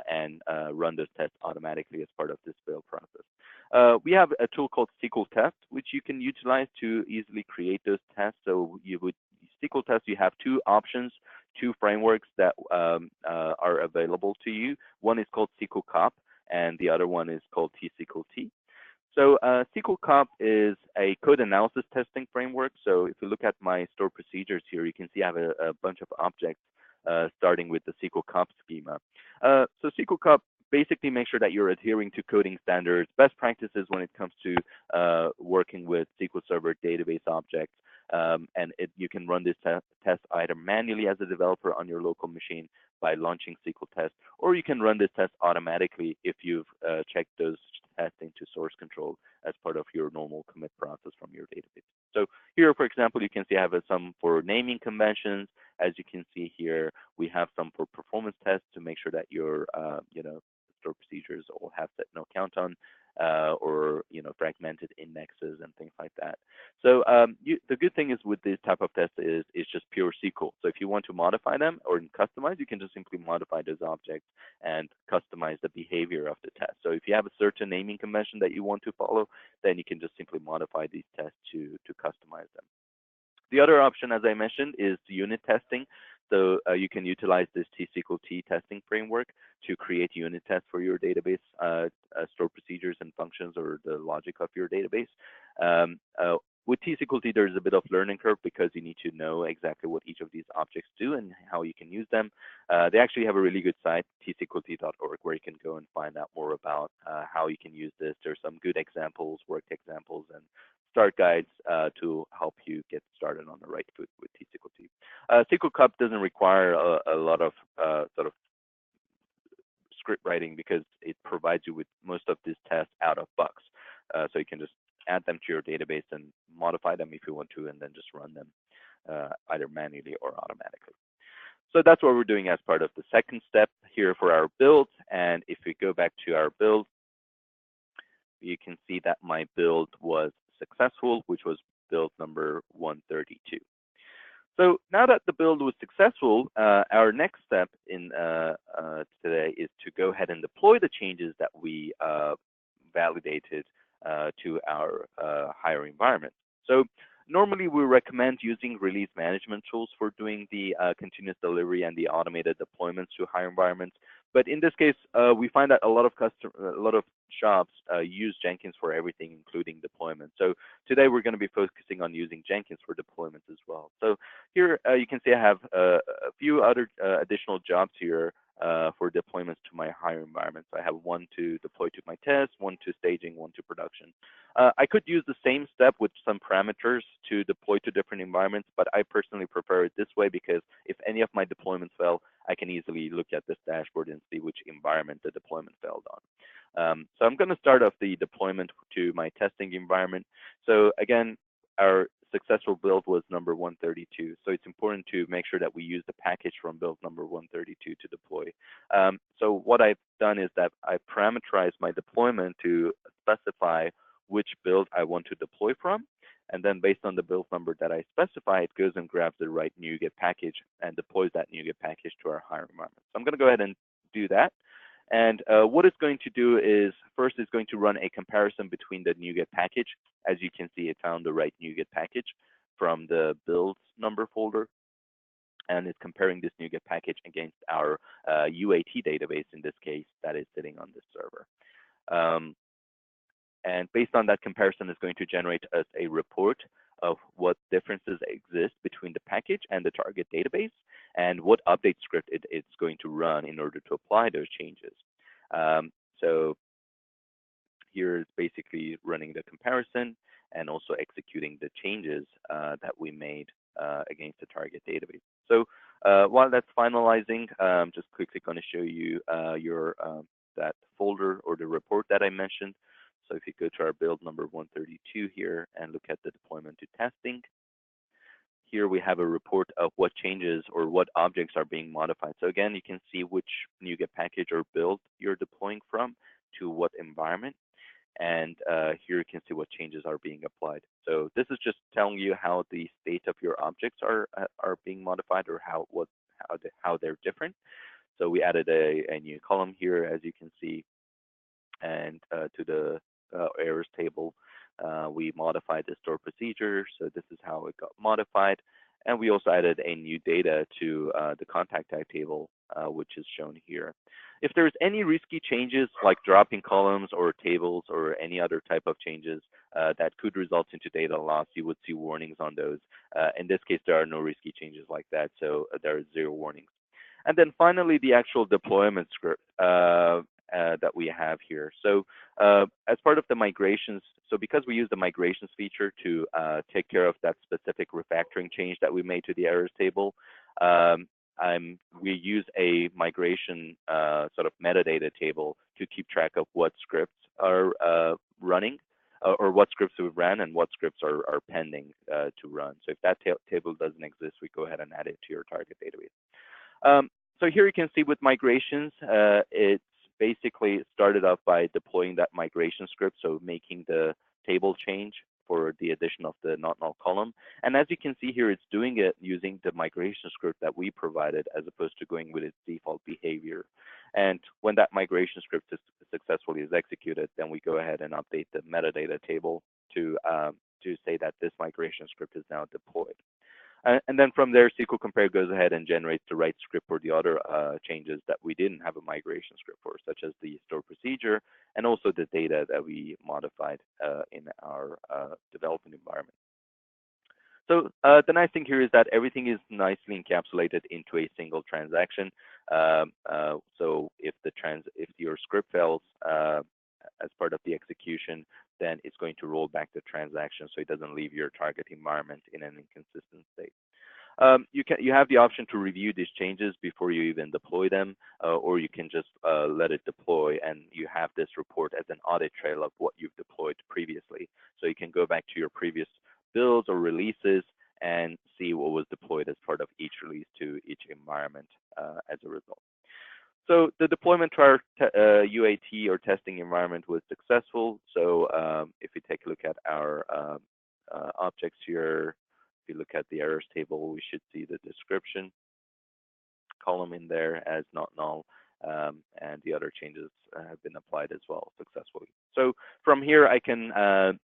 and run those tests automatically as part of this build process. We have a tool called SQL Test, which you can utilize to easily create those tests. So you would SQL Test, you have two options, two frameworks that are available to you. One is called SQL Cop, and the other one is called T-SQL-T. So SQL Cop is a code analysis testing framework. So if you look at my stored procedures here, you can see I have a bunch of objects starting with the SQL Cop schema. So SQL Cop basically makes sure that you're adhering to coding standards, best practices when it comes to working with SQL Server database objects. and you can run this test either manually as a developer on your local machine by launching SQL test, or you can run this test automatically if you've checked those tests into source control as part of your normal commit process from your database. So here, for example, you can see I have some for naming conventions. As you can see here, we have some for performance tests to make sure that your store procedures all have set no count on, or fragmented indexes and things like that. So the good thing is with this type of test is it's just pure SQL. So if you want to modify them or customize, you can just simply modify those objects and customize the behavior of the test. So if you have a certain naming convention that you want to follow, then you can just simply modify these tests to customize them. The other option, as I mentioned, is unit testing. So you can utilize this T-SQL-T testing framework to create unit tests for your database, store procedures and functions, or the logic of your database. With T-SQL-T, there's a bit of learning curve because you need to know exactly what each of these objects do and how you can use them. They actually have a really good site, tsqlt.org, where you can go and find out more about how you can use this. There's some good examples, worked examples, and start guides to help you get started on the right foot with T-SQL-T. SQL Cup doesn't require a lot of sort of script writing because it provides you with most of these tests out of box. So you can just add them to your database and modify them if you want to, and then just run them either manually or automatically. So that's what we're doing as part of the second step here for our build. And if we go back to our build, you can see that my build was successful, which was build number 132. So now that the build was successful, our next step in today is to go ahead and deploy the changes that we validated to our higher environment. So normally we recommend using release management tools for doing the continuous delivery and the automated deployments to higher environments. But in this case, we find that a lot of shops use Jenkins for everything, including deployment. So today we're going to be focusing on using Jenkins for deployments as well. So here you can see I have a few other additional jobs here for deployments to my higher environments. I have one to deploy to my test, one to staging, one to production. I could use the same step with some parameters to deploy to different environments, but I personally prefer it this way because if any of my deployments fail, I can easily look at this dashboard and see which environment the deployment failed on. So I'm going to start off the deployment to my testing environment. So again, our successful build was number 132. So it's important to make sure that we use the package from build number 132 to deploy. So what I've done is that I parameterized my deployment to specify which build I want to deploy from. And then based on the build number that I specify, it goes and grabs the right NuGet package and deploys that NuGet package to our higher environment. So I'm going to go ahead and do that. And what it's going to do is, first it's going to run a comparison between the NuGet package. As you can see, it found the right NuGet package from the builds number folder. And it's comparing this NuGet package against our UAT database, in this case, that is sitting on this server. And based on that comparison, it's going to generate us a report of what differences exist between the package and the target database, and what update script it's going to run in order to apply those changes. So here is basically running the comparison and also executing the changes that we made against the target database. So while that's finalizing, I'm just quickly going to show you that folder or the report that I mentioned. So if you go to our build number 132 here and look at the deployment to testing, here we have a report of what changes or what objects are being modified. So again, you can see which NuGet package or build you're deploying from to what environment. And here you can see what changes are being applied. So this is just telling you how the state of your objects are being modified, or how they're different. So we added a new column here, as you can see, and to the errors table, we modified the store procedure. So this is how it got modified. And we also added a new data to the contact type table, which is shown here. If there's any risky changes like dropping columns or tables or any other type of changes that could result into data loss, you would see warnings on those. In this case, there are no risky changes like that, so there are 0 warnings. And then finally, the actual deployment script. that we have here. So as part of the migrations, so because we use the migrations feature to take care of that specific refactoring change that we made to the errors table, we use a migration sort of metadata table to keep track of what scripts are running, or what scripts we've ran and what scripts are pending to run. So if that table doesn't exist, we go ahead and add it to your target database. So here you can see with migrations, it's basically started off by deploying that migration script, so making the table change for the addition of the not null column. And as you can see here, it's doing it using the migration script that we provided as opposed to going with its default behavior. And when that migration script is successfully executed, then we go ahead and update the metadata table to say that this migration script is now deployed. And then from there, SQL Compare goes ahead and generates the right script for the other changes that we didn't have a migration script for, such as the store procedure and also the data that we modified in our development environment. So the nice thing here is that everything is nicely encapsulated into a single transaction. So if your script fails as part of the execution, then it's going to roll back the transaction so it doesn't leave your target environment in an inconsistent state. You have the option to review these changes before you even deploy them, or you can just let it deploy, and you have this report as an audit trail of what you've deployed previously. So you can go back to your previous builds or releases and see what was deployed as part of each release to each environment as a result. So the deployment to our UAT or testing environment was successful. So if we take a look at our objects here, if you look at the errors table, we should see the description column in there as not null, and the other changes have been applied as well successfully. So from here, I can,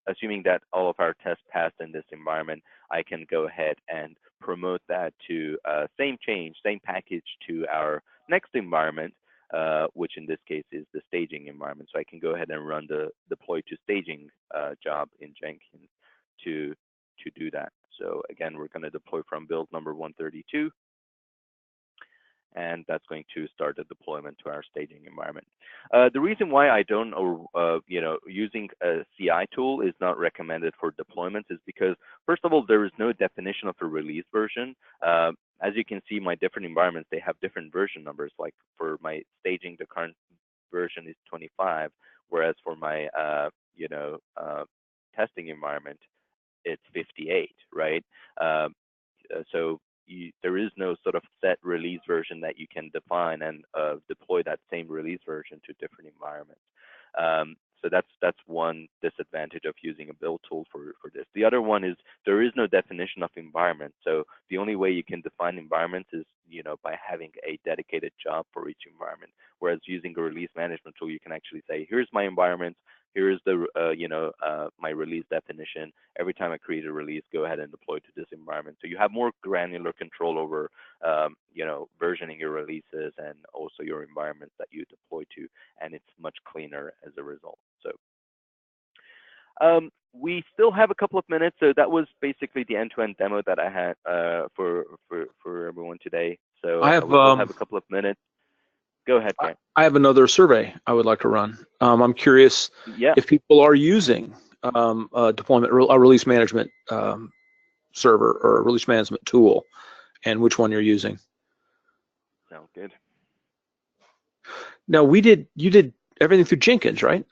assuming that all of our tests passed in this environment, I can go ahead and promote that to same change, same package to our next environment, which in this case is the staging environment. So I can go ahead and run the deploy to staging job in Jenkins to do that. So again, we're going to deploy from build number 132. And that's going to start the deployment to our staging environment. The reason why I don't, using a CI tool is not recommended for deployments is because, first of all, there is no definition of a release version. As you can see, my different environments, they have different version numbers. Like for my staging, the current version is 25, whereas for my, testing environment, it's 58, right? So there is no sort of set release version that you can define and deploy that same release version to different environments. So that's one disadvantage of using a build tool for this. The other one is there is no definition of environment. So the only way you can define environments is by having a dedicated job for each environment. Whereas using a release management tool, you can actually say, here's my environment, here's the my release definition. Every time I create a release, go ahead and deploy to this environment. So you have more granular control over versioning your releases and also your environments that you deploy to, and it's much cleaner as a result. So we still have a couple of minutes. So that was basically the end-to-end demo that I had for everyone today. So we still have a couple of minutes. Go ahead, Grant. I have another survey I would like to run. I'm curious if people are using a deployment, a release management server or a release management tool, and which one you're using. Sounds good. Now you did everything through Jenkins, right?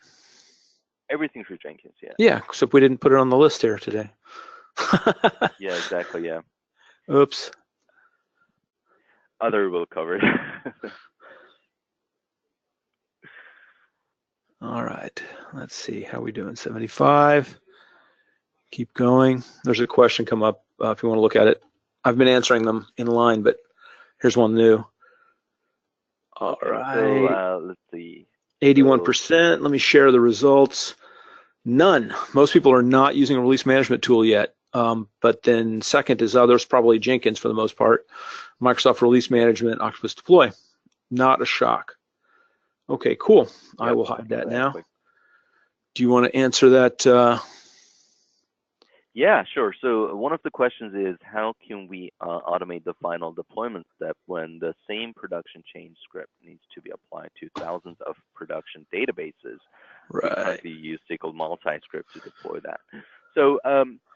Everything through Jenkins, yeah. Yeah, except we didn't put it on the list here today. Yeah, exactly, yeah. Oops. Other will cover it. All right, let's see how we doing. 75. Keep going. There's a question come up if you want to look at it. I've been answering them in line, but here's one new. All right. So let's see. 81%. Let me share the results. None. Most people are not using a release management tool yet. But then second is others, probably Jenkins for the most part. Microsoft Release Management, Octopus Deploy. Not a shock. Okay, cool. Yep, I will hide that now. Do you want to answer that? Yeah, sure. So one of the questions is how can we automate the final deployment step when the same production change script needs to be applied to thousands of production databases? We Right. currently use SQL multi-script to deploy that. So,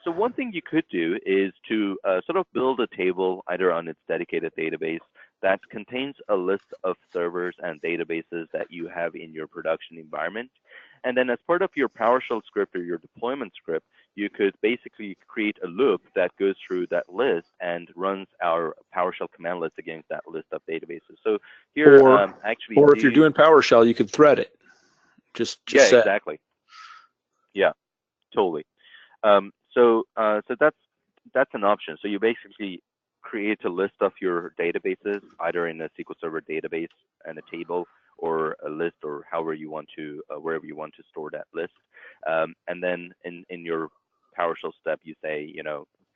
so one thing you could do is to sort of build a table either on its dedicated database that contains a list of servers and databases that you have in your production environment. And then as part of your PowerShell script or your deployment script, you could basically create a loop that goes through that list and runs our PowerShell command list against that list of databases. So here, actually, Or if you're doing PowerShell, you could thread it. Just yeah, say. exactly. Yeah, totally. So that's an option. So you basically create a list of your databases, either in a SQL Server database and a table, or a list, or however you want to, wherever you want to store that list. And then in your PowerShell step, you say,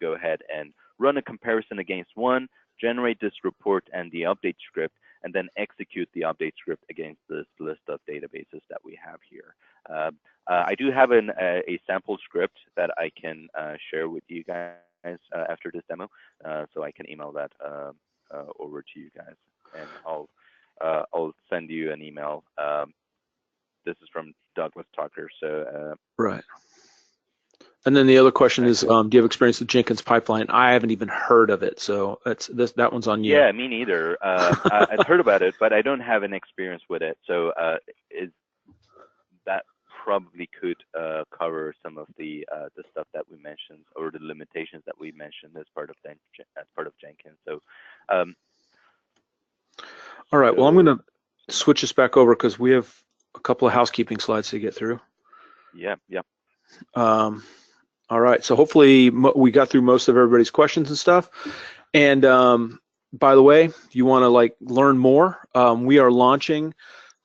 go ahead and run a comparison against one, generate this report and the update script, and then execute the update script against this list of databases that we have here. I do have a sample script that I can share with you guys after this demo, so I can email that over to you guys, and I'll send you an email. This is from Douglas Tucker. So right. And then the other question is, do you have experience with Jenkins pipeline? I haven't even heard of it, so that one's on you. Yeah, me neither. I've heard about it, but I don't have an experience with it. So that probably could cover some of the stuff that we mentioned, or the limitations that we mentioned as part of Jenkins. So all right. Well, I'm going to switch this back over because we have a couple of housekeeping slides to get through. Yeah. All right. So hopefully we got through most of everybody's questions and stuff. And by the way, if you want to learn more, we are launching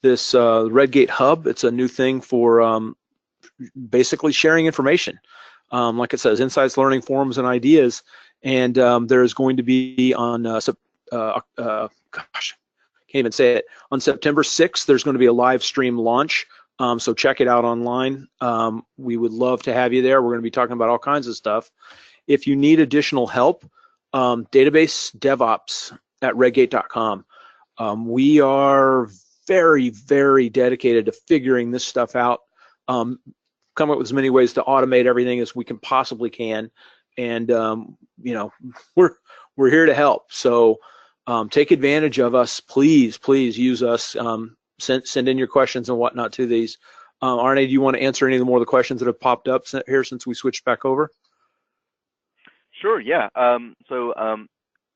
this Redgate Hub. It's a new thing for basically sharing information. Like it says, insights, learning, forums, and ideas. And there's going to be on gosh, can't even say it. On September 6th, there's going to be a live stream launch. So check it out online. We would love to have you there. We're going to be talking about all kinds of stuff. If you need additional help, database DevOps at redgate.com. We are very, very dedicated to figuring this stuff out. Come up with as many ways to automate everything as we can possibly can. And we're here to help. So take advantage of us. Please use us. Send in your questions and whatnot to these. Arneh, do you want to answer any more of the questions that have popped up here since we switched back over? Sure, yeah. So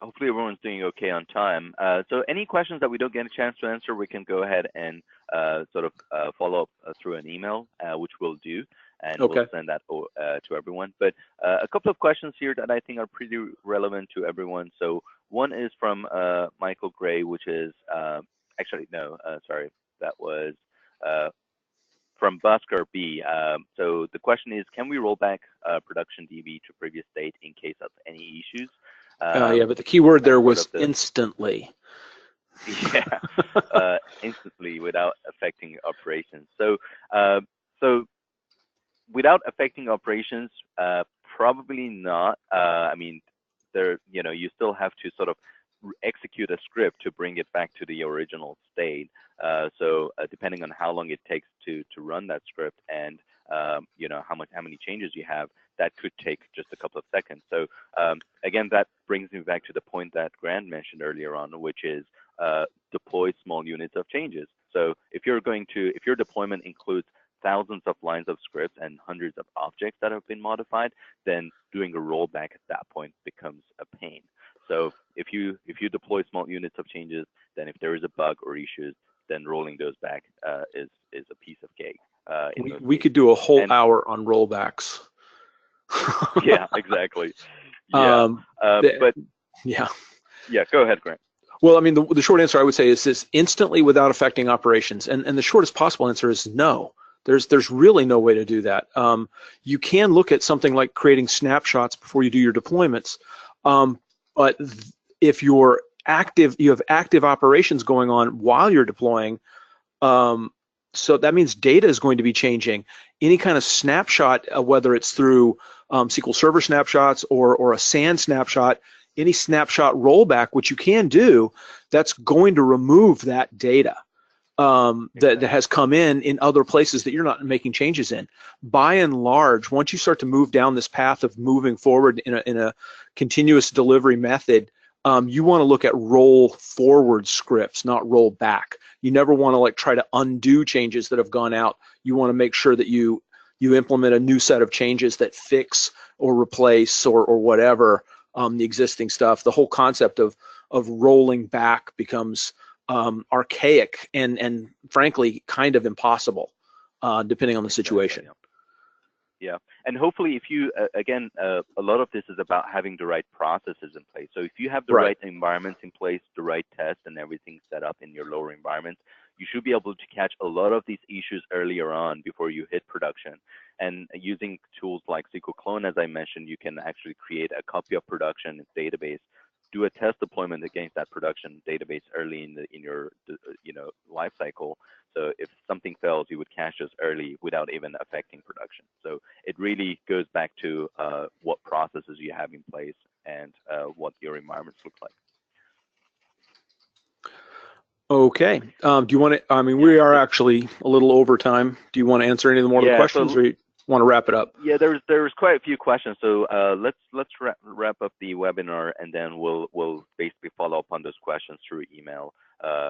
hopefully everyone's doing okay on time. So any questions that we don't get a chance to answer, we can go ahead and sort of follow up through an email, which we'll do, and we'll send that to everyone. But a couple of questions here that I think are pretty relevant to everyone. So one is from Michael Gray, which is, actually, no, sorry, that was from Busker B. So the question is, can we roll back production DB to previous state in case of any issues? Yeah, but the key word there was instantly. Yeah, instantly without affecting operations. So, so without affecting operations, probably not. I mean, you still have to sort of execute a script to bring it back to the original state. So depending on how long it takes to run that script, and how many changes you have, that could take just a couple of seconds. So again, that brings me back to the point that Grant mentioned earlier on, which is deploy small units of changes. So if your deployment includes thousands of lines of scripts and hundreds of objects that have been modified, then doing a rollback at that point becomes a pain. So if you deploy small units of changes, then if there is a bug or issues, then rolling those back is a piece of cake. We could do a whole hour on rollbacks. Yeah, exactly. Yeah, but yeah. Go ahead, Grant. Well, I mean, the short answer I would say is this: instantly without affecting operations, and the shortest possible answer is no. There's really no way to do that. You can look at something like creating snapshots before you do your deployments, but if you have active operations going on while you're deploying, so that means data is going to be changing. Any kind of snapshot, whether it's through SQL Server snapshots or a SAN snapshot, any snapshot rollback, which you can do, that's going to remove that data that has come in other places that you're not making changes in. By and large, once you start to move down this path of moving forward in a continuous delivery method, you want to look at roll forward scripts, not roll back. You never want to like try to undo changes that have gone out. You want to make sure that you implement a new set of changes that fix or replace or whatever the existing stuff. The whole concept of rolling back becomes archaic and frankly kind of impossible depending on the situation. Yeah, and hopefully if you, again, a lot of this is about having the right processes in place. So if you have the right environments in place, the right tests and everything set up in your lower environments, you should be able to catch a lot of these issues earlier on before you hit production. And using tools like SQL Clone, as I mentioned, you can actually create a copy of production database, do a test deployment against that production database early in your life cycle. So if something fails, you would cache this early without even affecting production. So it really goes back to what processes you have in place and what your environments look like. Okay. Do you want to? I mean, we are actually a little over time. Do you want to answer any of the more of the questions, or you want to wrap it up? Yeah, there's quite a few questions. So let's wrap up the webinar, and then we'll basically follow up on those questions through email.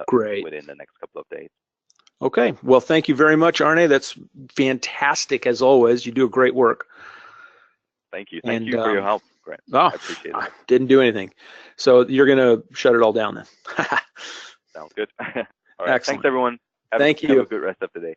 Great. Within the next couple of days. Okay. Well, thank you very much, Arneh. That's fantastic as always. You do great work. Thank you. Thank you for your help, Grant. Oh, I appreciate it. I didn't do anything. So you're going to shut it all down then. Sounds good. All right. Excellent. Thanks, everyone. Have a good rest of the day.